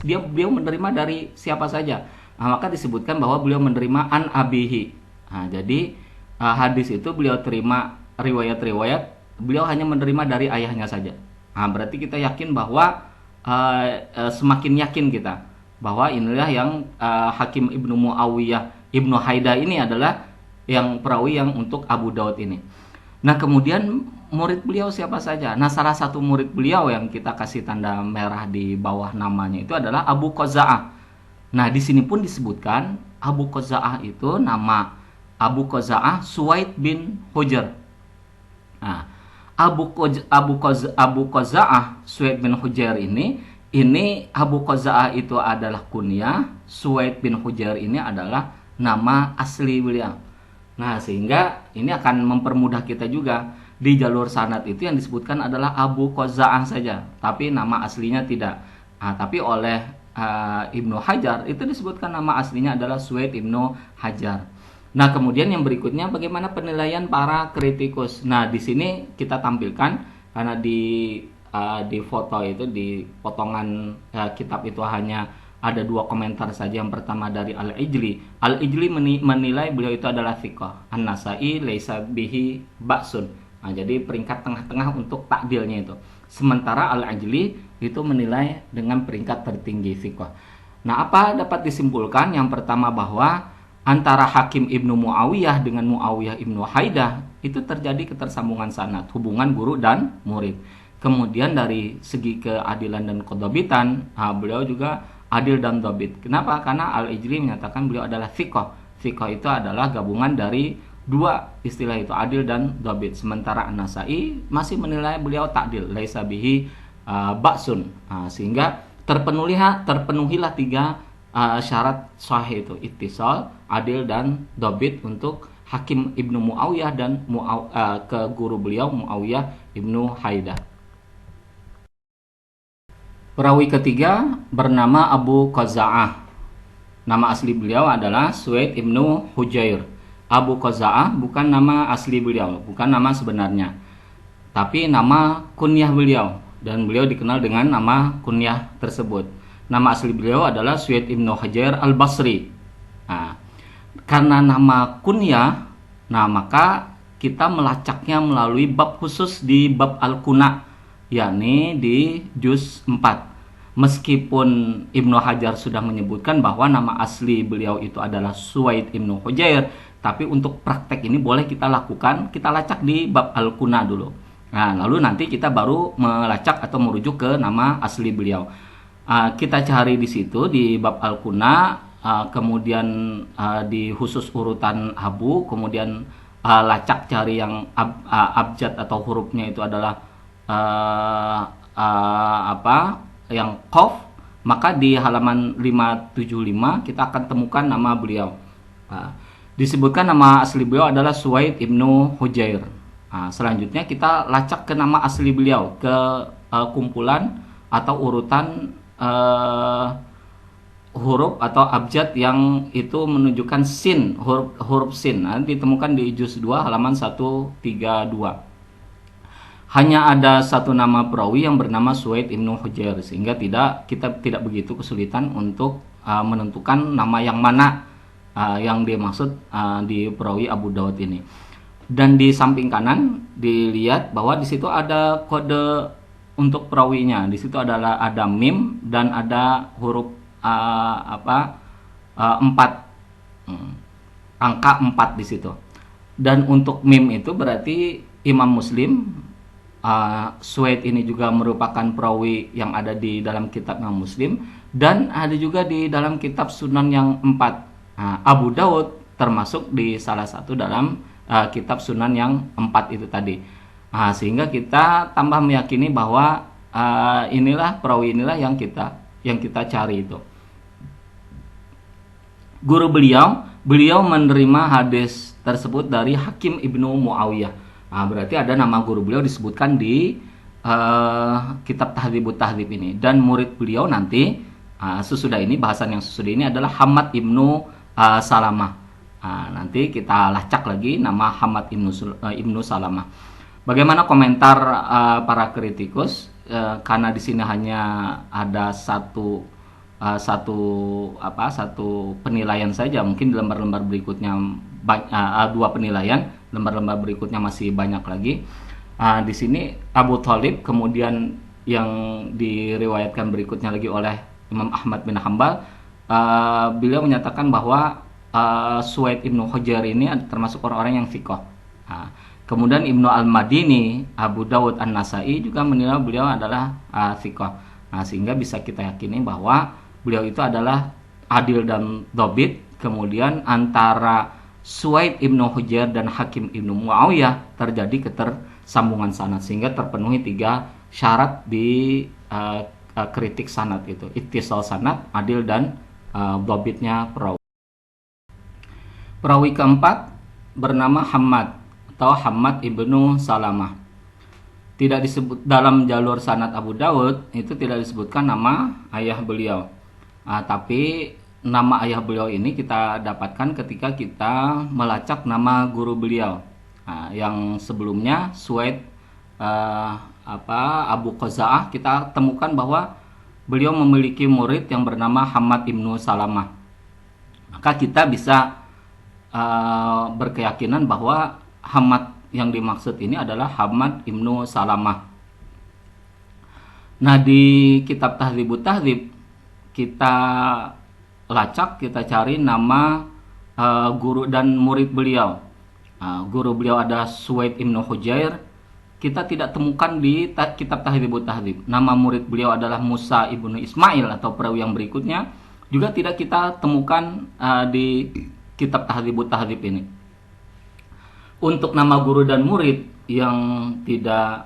beliau menerima dari siapa saja. Maka disebutkan bahwa beliau menerima an abihi. Jadi hadis itu beliau terima riwayat-riwayat, beliau hanya menerima dari ayahnya saja. Berarti kita yakin bahwa semakin yakin kita bahwa inilah yang Hakim Ibnu Muawiyah Ibnu Haidah ini adalah yang perawi yang untuk Abu Daud ini. Nah, kemudian murid beliau siapa saja? Nah, salah satu murid beliau yang kita kasih tanda merah di bawah namanya itu adalah Abu Qaza'ah. Nah, di sini pun disebutkan Abu Qaza'ah itu, nama Abu Qaza'ah Suwaid bin Hujr. Nah, Abu Qaza'ah Suwaid bin Hujr ini Abu Qaza'ah itu adalah kunyah, Suwaid bin Hujr ini adalah nama asli beliau. Nah, sehingga ini akan mempermudah kita juga. Di jalur sanad itu yang disebutkan adalah Abu Qaza'ah saja, tapi nama aslinya tidak. Tapi oleh Ibnu Hajar itu disebutkan nama aslinya adalah Suwaid Ibnu Hajar. Nah, kemudian yang berikutnya bagaimana penilaian para kritikus. Nah, di sini kita tampilkan karena di foto itu, di potongan kitab itu hanya ada 2 komentar saja. Yang pertama dari Al-Ijli. Al-Ijli menilai beliau itu adalah thiqah. An-Nasai laisa bihi ba'sun. Nah, jadi peringkat tengah-tengah untuk takdilnya itu. Sementara Al-Ijli itu menilai dengan peringkat tertinggi thiqah. Nah, apa dapat disimpulkan? Yang pertama bahwa antara Hakim Ibnu Muawiyah dengan Muawiyah Ibnu Haidah itu terjadi ketersambungan sanad, hubungan guru dan murid. Kemudian dari segi keadilan dan kedobitan, beliau juga adil dan dobit. Kenapa? Karena Al-Ijli menyatakan beliau adalah thiqah. Thiqah itu adalah gabungan dari 2 istilah itu, adil dan dobit. Sementara An-Nasai masih menilai beliau ta'dil, laisa bihi ba'sun. Sehingga terpenuhilah 3 syarat sahih itu, ittisal, adil dan dobit untuk Hakim Ibnu Muawiyah dan ke guru beliau Muawiyah ibnu Haidah. Perawi ketiga bernama Abu Qaza'ah. Nama asli beliau adalah Suwaid ibnu Hujair. Abu Qaza'ah bukan nama asli beliau, bukan nama sebenarnya, tapi nama kunyah beliau, dan beliau dikenal dengan nama kunyah tersebut. Nama asli beliau adalah Suwaid ibnu Hujair al-Basri. Nah, karena nama kunyah, maka kita melacaknya melalui bab khusus di bab al-kuna, yakni di juz 4. Meskipun Ibnu Hajar sudah menyebutkan bahwa nama asli beliau itu adalah Suwaid ibnu Hujair, tapi untuk praktek ini boleh kita lakukan, kita lacak di bab al-kuna dulu. Nah, lalu nanti kita baru melacak atau merujuk ke nama asli beliau. Kita cari di situ di bab al-kuna, kemudian di khusus urutan abu, kemudian lacak cari yang abjad atau hurufnya itu adalah yang qaf, maka di halaman 575 kita akan temukan nama beliau. Disebutkan nama asli beliau adalah Suwaid ibnu Hujair. Selanjutnya kita lacak ke nama asli beliau, ke kumpulan atau urutan huruf atau abjad yang itu menunjukkan sin, huruf sin. Ditemukan di juz 2 halaman 132. Hanya ada satu nama perawi yang bernama Suwaid ibnu Hujair, sehingga kita tidak begitu kesulitan untuk menentukan nama yang mana yang dimaksud di perawi Abu Dawud ini. Dan di samping kanan dilihat bahwa di situ ada kode untuk perawinya. Di situ ada mim dan ada huruf 4, angka 4 di situ. Dan untuk mim itu berarti Imam Muslim. Suwaid ini juga merupakan perawi yang ada di dalam kitab Imam Muslim, dan ada juga di dalam kitab Sunan yang 4. Abu Dawud termasuk di salah satu dalam kitab Sunan yang 4 itu tadi. Sehingga kita tambah meyakini bahwa inilah perawi inilah yang kita cari itu. Guru beliau menerima hadis tersebut dari Hakim ibnu Muawiyah. Berarti ada nama guru beliau disebutkan di kitab Tahdzibut Tahdzib ini. Dan murid beliau nanti sesudah ini, bahasan yang sesudah ini adalah Hammad ibnu Salamah. Nanti kita lacak lagi nama Hammad ibnu Salamah. Bagaimana komentar para kritikus? Karena di sini hanya ada satu penilaian saja, mungkin di lembar-lembar berikutnya dua penilaian, lembar-lembar berikutnya masih banyak lagi. Di sini Abu Thalib, kemudian yang diriwayatkan berikutnya lagi oleh Imam Ahmad bin Hambal, beliau menyatakan bahwa Suwaid ibnu Hujair ini termasuk orang-orang yang thiqah. Kemudian Ibnu Al-Madini, Abu Dawud An-Nasai juga menilai beliau adalah thiqah. Sehingga bisa kita yakini bahwa beliau itu adalah adil dan dhabit. Kemudian antara Suwaid ibnu Hujair dan Hakim ibnu Muawiyah terjadi ketersambungan sanad, sehingga terpenuhi 3 syarat di kritik sanad itu: ittisal sanad, adil, dan dhabitnya perawi. Perawi keempat bernama Hammad atau Hammad ibnu Salamah. Tidak disebut dalam jalur sanad Abu Dawud, itu tidak disebutkan nama ayah beliau. Tapi nama ayah beliau ini kita dapatkan ketika kita melacak nama guru beliau. Yang sebelumnya Suwaid Abu Qaza'ah, kita temukan bahwa beliau memiliki murid yang bernama Hammad ibnu Salamah. Maka kita bisa berkeyakinan bahwa Hammad yang dimaksud ini adalah Hammad ibnu Salamah. Nah, di kitab Tahdzibut Tahdzib kita lacak, kita cari nama guru dan murid beliau. Guru beliau ada Suwaid ibnu Hujair. Kita tidak temukan di kitab Tahdzibut Tahdzib. Nama murid beliau adalah Musa ibnu Ismail atau perawi yang berikutnya. Juga tidak kita temukan di kitab Tahdzibut Tahdzib ini. Untuk nama guru dan murid yang tidak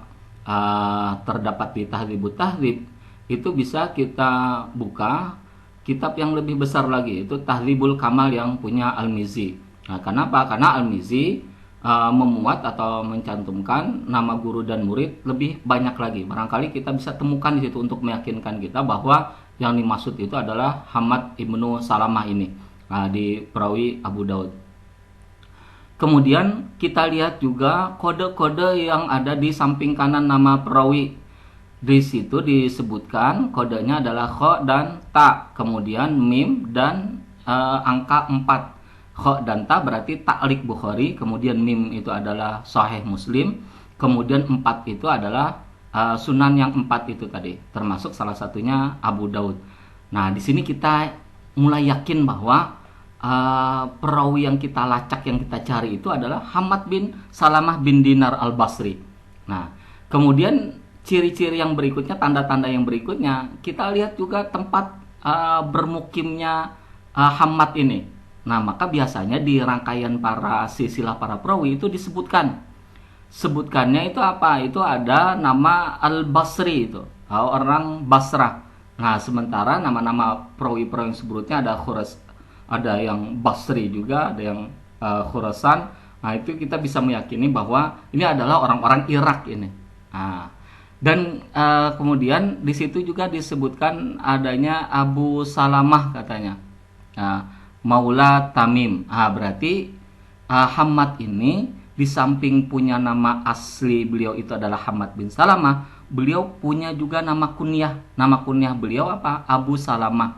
terdapat di Tahdzibut Tahdzib, itu bisa kita buka kitab yang lebih besar lagi, itu Tahdzibul Kamal yang punya Al-Mizzi. Kenapa? Karena Al-Mizzi memuat atau mencantumkan nama guru dan murid lebih banyak lagi. Barangkali kita bisa temukan di situ untuk meyakinkan kita bahwa yang dimaksud itu adalah Hammad ibnu Salamah ini di perawi Abu Daud. Kemudian kita lihat juga kode-kode yang ada di samping kanan nama perawi. Di situ disebutkan kodenya adalah kho dan ta, kemudian mim dan angka 4. Kho dan ta berarti ta'liq Bukhari, kemudian mim itu adalah Sahih Muslim, kemudian 4 itu adalah sunan yang 4 itu tadi, termasuk salah satunya Abu Daud. Nah, di sini kita mulai yakin bahwa perawi yang kita lacak, yang kita cari itu adalah Hammad bin Salamah bin Dinar al-Basri. Nah, kemudian ciri-ciri yang berikutnya, tanda-tanda yang berikutnya, kita lihat juga tempat bermukimnya Hammad ini. Nah, maka biasanya di rangkaian para silsilah para perawi itu disebutkan. Sebutkannya itu apa? Itu ada nama Al-Basri itu, orang Basrah. Nah, sementara nama-nama perawi-perawi yang sebelumnya ada yang Basri juga, ada yang Khurasan. Nah, itu kita bisa meyakini bahwa ini adalah orang-orang Irak ini. Nah, dan kemudian di situ juga disebutkan adanya Abu Salamah katanya, Maula Tamim. Berarti Hammad ini di samping punya nama asli beliau itu adalah Hammad bin Salamah, beliau punya juga nama kunyah. Nama kunyah beliau apa? Abu Salamah.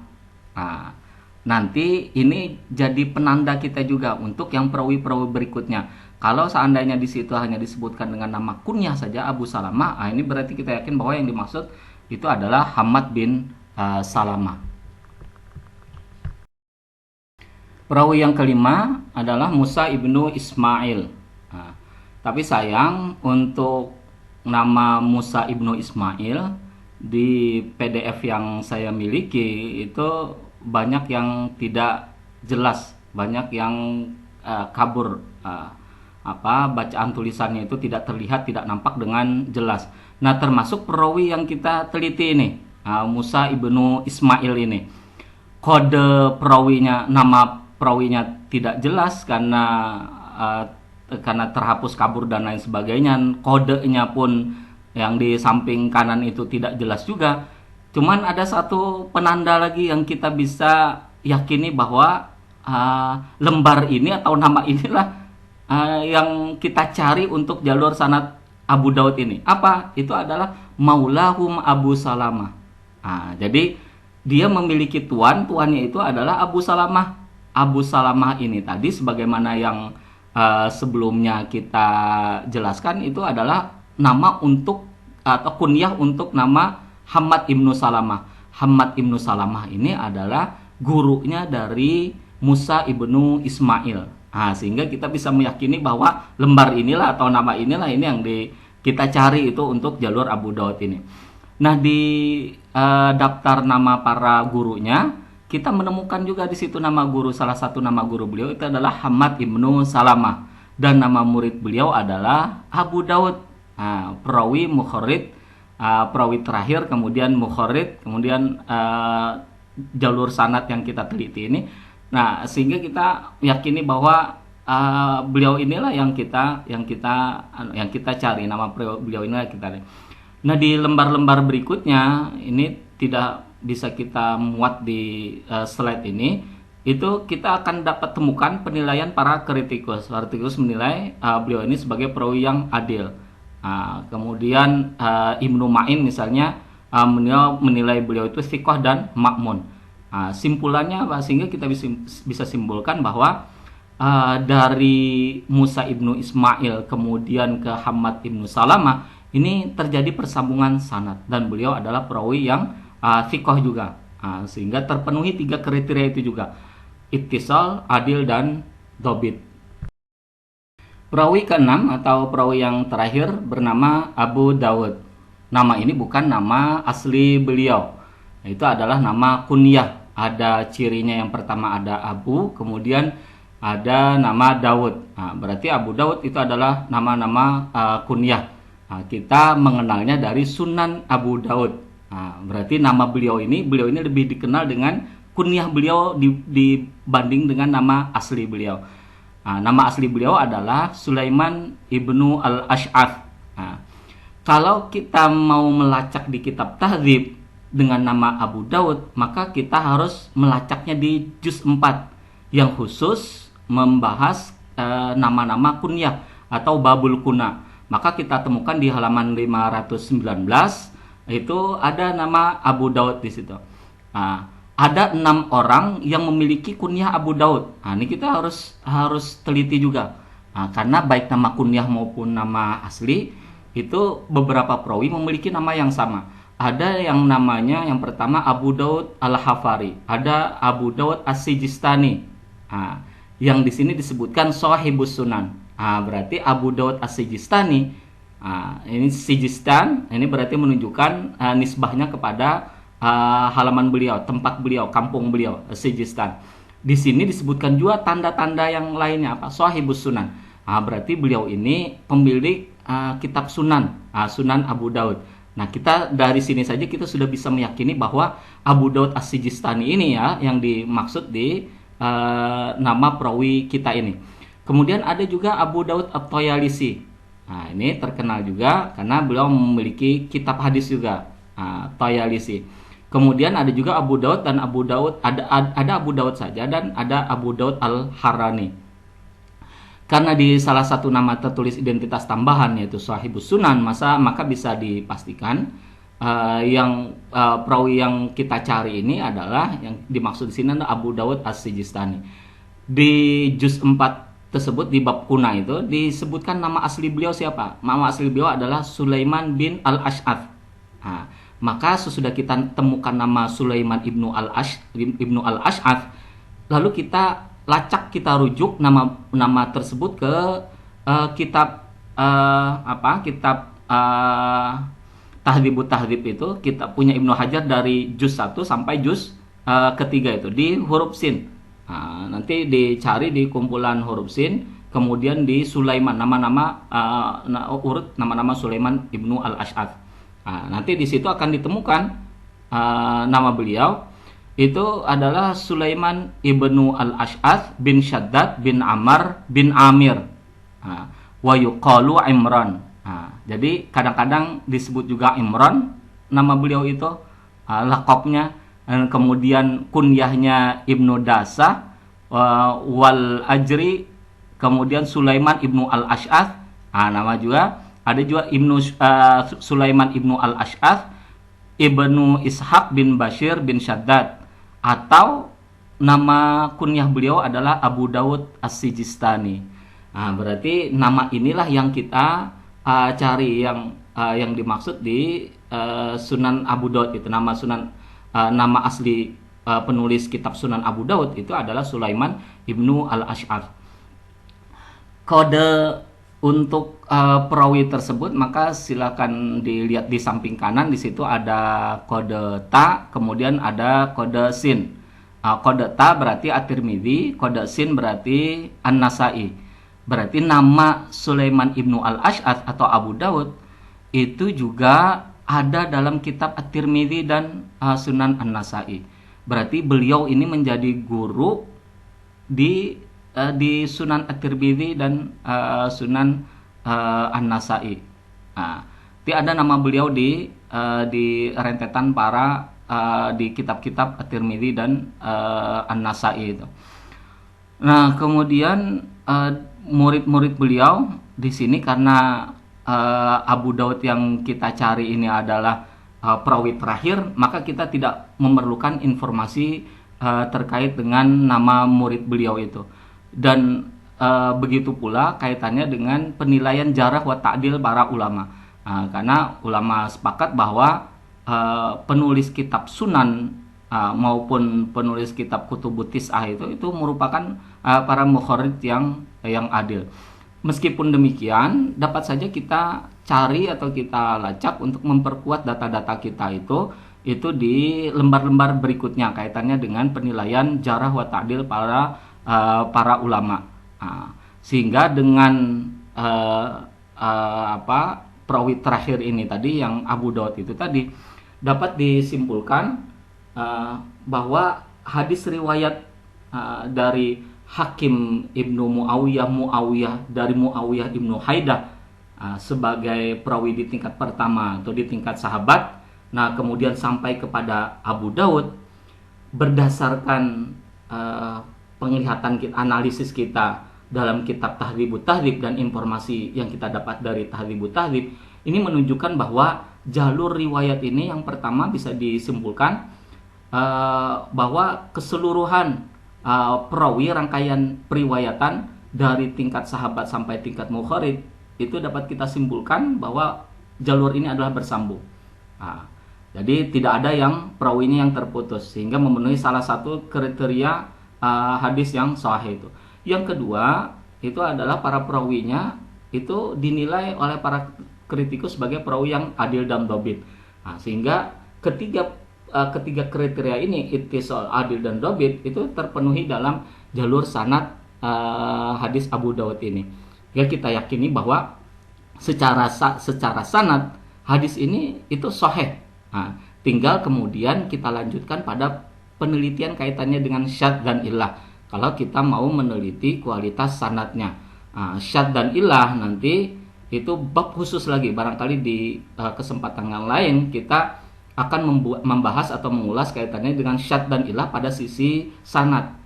Nanti ini jadi penanda kita juga untuk yang perawi-perawi berikutnya. Kalau seandainya di situ hanya disebutkan dengan nama kunyah saja Abu Salamah, ini berarti kita yakin bahwa yang dimaksud itu adalah Hammad bin Salamah. Perawi yang kelima adalah Musa ibnu Ismail. Tapi sayang untuk nama Musa ibnu Ismail di PDF yang saya miliki itu banyak yang tidak jelas, banyak yang kabur. Bacaan tulisannya itu tidak terlihat, tidak nampak dengan jelas. Nah, termasuk perawi yang kita teliti ini, Musa ibnu Ismail ini. Kode perawinya, nama perawinya tidak jelas karena terhapus, kabur dan lain sebagainya. Kodenya pun yang di samping kanan itu tidak jelas juga. Cuman ada satu penanda lagi yang kita bisa yakini bahwa lembar ini atau nama inilah yang kita cari untuk jalur sanad Abu Daud ini. Apa? Itu adalah Maulahum Abu Salamah. Jadi dia memiliki tuannya itu adalah Abu Salamah. Abu Salamah ini tadi sebagaimana yang sebelumnya kita jelaskan itu adalah nama untuk atau kunyah untuk nama Hammad ibnu Salamah. Hammad ibnu Salamah ini adalah gurunya dari Musa ibnu Ismail. Sehingga kita bisa meyakini bahwa lembar inilah atau nama inilah ini yang kita cari itu untuk jalur Abu Daud ini. Nah, di daftar nama para gurunya kita menemukan juga di situ nama guru, salah satu nama guru beliau itu adalah Hammad ibnu Salamah, dan nama murid beliau adalah Abu Daud. Perawi mukharrid, perawi terakhir, kemudian mukharrid, kemudian jalur sanad yang kita teliti ini. Nah, sehingga kita yakini bahwa beliau inilah yang kita cari, nama beliau inilah kita. Nah, di lembar-lembar berikutnya ini tidak bisa kita muat di slide ini. Itu kita akan dapat temukan penilaian para kritikus. Kritikus menilai beliau ini sebagai perawi yang adil. Kemudian Ibnu Ma'in misalnya menilai beliau itu thiqah dan ma'mun. Simpulannya apa? Sehingga kita bisa simpulkan bahwa dari Musa ibnu Ismail kemudian ke Hammad ibnu Salamah ini terjadi persambungan sanad, dan beliau adalah perawi yang thiqah juga. Sehingga terpenuhi 3 kriteria itu juga: ittisal, adil, dan dobit. Perawi ke-6 atau perawi yang terakhir bernama Abu Dawud. Nama ini bukan nama asli beliau. Itu adalah nama kunyah. Ada cirinya, yang pertama ada Abu, kemudian ada nama Daud. Berarti Abu Daud itu adalah nama-nama kunyah. Kita mengenalnya dari Sunan Abu Daud. Berarti nama beliau ini lebih dikenal dengan kunyah beliau dibanding dengan nama asli beliau. Nama asli beliau adalah Sulaiman ibnu al-Ash'ath. Kalau kita mau melacak di kitab Tahdzib dengan nama Abu Daud, maka kita harus melacaknya di juz 4 yang khusus membahas nama-nama kunyah atau babul kuna. Maka kita temukan di halaman 519 itu ada nama Abu Daud di situ. Ada 6 orang yang memiliki kunyah Abu Daud. Ini kita harus teliti juga. Karena baik nama kunyah maupun nama asli itu beberapa perawi memiliki nama yang sama. Ada yang namanya yang pertama Abu Daud Al-Hafari, ada Abu Daud As-Sijistani. Yang di sini disebutkan Shahibus Sunan. Berarti Abu Daud As-Sijistani. Ini Sijistan, ini berarti menunjukkan nisbahnya kepada halaman beliau, tempat beliau, kampung beliau, Sijistan. Di sini disebutkan juga tanda-tanda yang lainnya apa? Shahibus Sunan. Berarti beliau ini pemilik kitab Sunan, Sunan Abu Daud. Nah, kita dari sini saja kita sudah bisa meyakini bahwa Abu Daud As-Sijistani ini ya yang dimaksud di nama perawi kita ini. Kemudian ada juga Abu Daud At-Tayalisi. Ini terkenal juga karena beliau memiliki kitab hadis juga, Tayalisi. Kemudian ada juga Abu Daud dan Abu Daud, ada Abu Daud saja dan ada Abu Daud Al-Harani. Karena di salah satu nama tertulis identitas tambahan yaitu Shahibus Sunan, maka bisa dipastikan yang perawi yang kita cari ini adalah yang dimaksud di sini adalah Abu Daud As-Sijistani. Di juz 4 tersebut di bab kuna itu disebutkan nama asli beliau siapa? Nama asli beliau adalah Sulaiman bin al-Ash'ath. Maka sesudah kita temukan nama Sulaiman ibnu al-Ash'ath, lalu kita lacak, kita rujuk nama tersebut ke kitab kitab Tahdzibut Tahdzib itu kita punya Ibnu Hajar dari juz 1 sampai juz ketiga itu di huruf sin. Nanti dicari di kumpulan huruf sin, kemudian di Sulaiman, urut nama-nama Sulaiman ibnu al-Ash'ath. Nanti di situ akan ditemukan nama beliau itu adalah Sulaiman ibnu al-Ash'ath bin Shaddad bin Ammar bin Amir wa yuqalu Imran. Jadi kadang-kadang disebut juga Imran nama beliau itu, laqabnya. Dan kemudian kunyahnya Ibnu Dasa wal Ajri, kemudian Sulaiman ibnu al-Ash'ath. Nama juga ada juga Sulaiman ibnu al-Ash'ath ibnu Ishaq bin Bashir bin Shaddad, atau nama kunyah beliau adalah Abu Daud As-Sijistani. Berarti nama inilah yang kita cari yang dimaksud di Sunan Abu Daud itu. Nama asli penulis kitab Sunan Abu Daud itu adalah Sulaiman ibnu al-Ash'ath. Kode untuk perawi tersebut maka silakan dilihat di samping kanan, di situ ada kode ta, kemudian ada kode sin. Kode ta berarti At-Tirmidzi, kode sin berarti An-Nasa'i. Berarti nama Sulaiman ibnu al-Ash'ath atau Abu Daud itu juga ada dalam kitab At-Tirmidzi dan Sunan An-Nasa'i. Berarti beliau ini menjadi guru di Sunan At-Tirmidzi dan Sunan An-Nasa'i. Ada nama beliau di rentetan para di kitab-kitab At-Tirmidzi dan An-Nasa'i itu. Nah, kemudian murid-murid beliau di sini karena Abu Daud yang kita cari ini adalah perawi terakhir, maka kita tidak memerlukan informasi terkait dengan nama murid beliau itu. Dan begitu pula kaitannya dengan penilaian jarah wa ta'dil para ulama. Karena ulama sepakat bahwa penulis kitab Sunan maupun penulis kitab Kutubut Tis'ah itu merupakan para mukharrid yang adil. Meskipun demikian, dapat saja kita cari atau kita lacak untuk memperkuat data-data kita itu di lembar-lembar berikutnya kaitannya dengan penilaian jarah wa ta'dil para ulama. Sehingga dengan perawi terakhir ini tadi yang Abu Daud itu tadi dapat disimpulkan bahwa hadis riwayat dari Hakim Ibnu Muawiyah dari Muawiyah Ibnu Haidah sebagai perawi di tingkat pertama atau di tingkat sahabat. Nah, kemudian sampai kepada Abu Daud berdasarkan penglihatan kita, analisis kita dalam kitab Tahdzibut Tahdzib dan informasi yang kita dapat dari Tahdzibut Tahdzib, ini menunjukkan bahwa jalur riwayat ini yang pertama bisa disimpulkan bahwa keseluruhan perawi rangkaian periwayatan dari tingkat sahabat sampai tingkat mukharid itu dapat kita simpulkan bahwa jalur ini adalah bersambung. Jadi tidak ada yang perawinya yang terputus, sehingga memenuhi salah satu kriteria hadis yang sahih itu. Yang kedua itu adalah para perawinya itu dinilai oleh para kritikus sebagai perawi yang adil dan dhabit. Sehingga ketiga kriteria ini, ittisal, adil dan dhabit, itu terpenuhi dalam jalur sanad hadis Abu Daud ini. Ya, kita yakini bahwa secara sanad hadis ini itu sahih. Tinggal kemudian kita lanjutkan pada penelitian kaitannya dengan syadz dan illah. Kalau kita mau meneliti kualitas sanadnya, syadz dan illah nanti itu bab khusus lagi. Barangkali di kesempatan yang lain kita akan membahas atau mengulas kaitannya dengan syadz dan illah pada sisi sanad.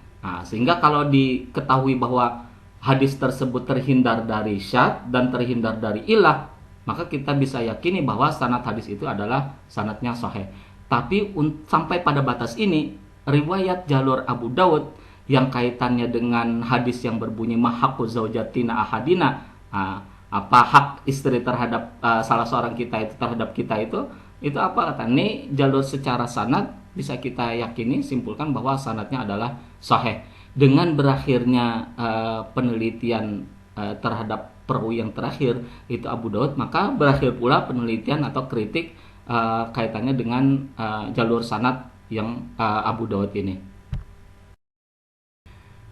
Sehingga kalau diketahui bahwa hadis tersebut terhindar dari syadz dan terhindar dari illah, maka kita bisa yakini bahwa sanad hadis itu adalah sanadnya sahih. Tapi sampai pada batas ini, riwayat jalur Abu Daud yang kaitannya dengan hadis yang berbunyi mahaqqu zaujatina ahadina, apa hak istri terhadap salah seorang kita itu terhadap kita itu apa kata ini, jalur secara sanad bisa kita yakini simpulkan bahwa sanadnya adalah sahih. Dengan berakhirnya penelitian terhadap perawi yang terakhir itu Abu Daud, maka berakhir pula penelitian atau kritik kaitannya dengan jalur sanad yang Abu Daud ini.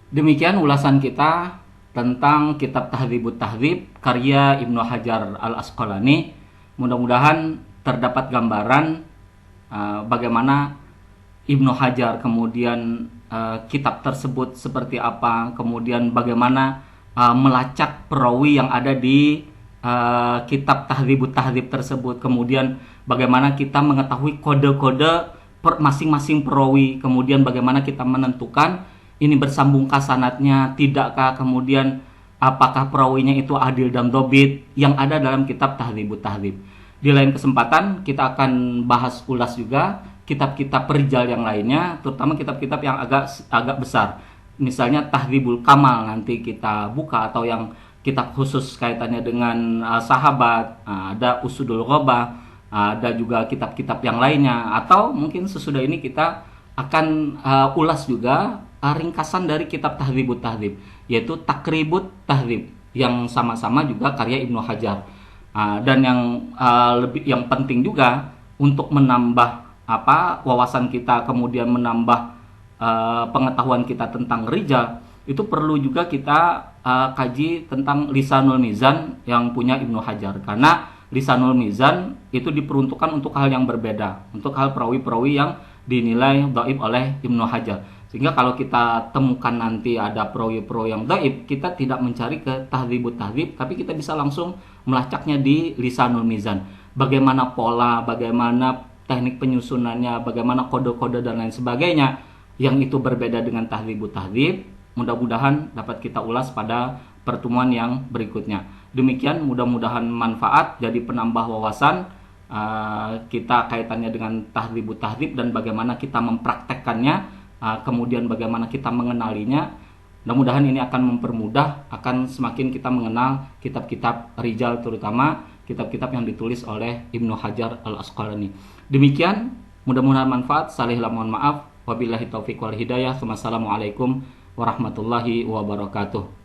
Demikian ulasan kita tentang kitab Tahdzibut Tahdzib karya Ibnu Hajar Al-Asqalani. Mudah-mudahan terdapat gambaran bagaimana Ibnu Hajar kemudian kitab tersebut seperti apa, kemudian bagaimana melacak perawi yang ada di kitab Tahdzibut Tahdzib tersebut, kemudian bagaimana kita mengetahui kode-kode masing-masing perawi, kemudian bagaimana kita menentukan ini bersambungkah sanadnya, tidakkah, kemudian apakah perawinya itu adil dan dhabit yang ada dalam kitab Tahdzibut Tahdzib. Di lain kesempatan kita akan bahas ulas juga kitab-kitab rijal yang lainnya, terutama kitab-kitab yang agak besar. Misalnya Tahdzibul Kamal nanti kita buka, atau yang kitab khusus kaitannya dengan sahabat, ada Usudul Ghabah, ada juga kitab-kitab yang lainnya, atau mungkin sesudah ini kita akan ulas juga ringkasan dari kitab Tahdzibut Tahdzib, yaitu Takribut Tahdzib yang sama-sama juga karya Ibnu Hajar. Dan yang penting juga untuk menambah wawasan kita, kemudian menambah pengetahuan kita tentang rijal, itu perlu juga kita kaji tentang Lisanul Mizan yang punya Ibnu Hajar, karena Lisanul Mizan itu diperuntukkan untuk hal yang berbeda, untuk hal perawi-perawi yang dinilai dhaif oleh Ibnu Hajar. Sehingga kalau kita temukan nanti ada perawi-perawi yang dhaif, kita tidak mencari ke Tahdzibut Tahdzib, tapi kita bisa langsung melacaknya di Lisanul Mizan. Bagaimana pola, bagaimana teknik penyusunannya, bagaimana kode-kode dan lain sebagainya yang itu berbeda dengan Tahdzibut Tahdzib. Mudah-mudahan dapat kita ulas pada pertemuan yang berikutnya. Demikian, mudah-mudahan manfaat, jadi penambah wawasan kita kaitannya dengan Tahdzibut Tahdzib dan bagaimana kita mempraktekkannya, kemudian bagaimana kita mengenalinya. Mudah-mudahan ini akan mempermudah, akan semakin kita mengenal kitab-kitab rijal, terutama kitab-kitab yang ditulis oleh Ibnu Hajar Al-Asqalani. Demikian, mudah-mudahan manfaat. Salihlah mohon maaf. Wabillahi taufiq wal hidayah. Wassalamualaikum warahmatullahi wabarakatuh.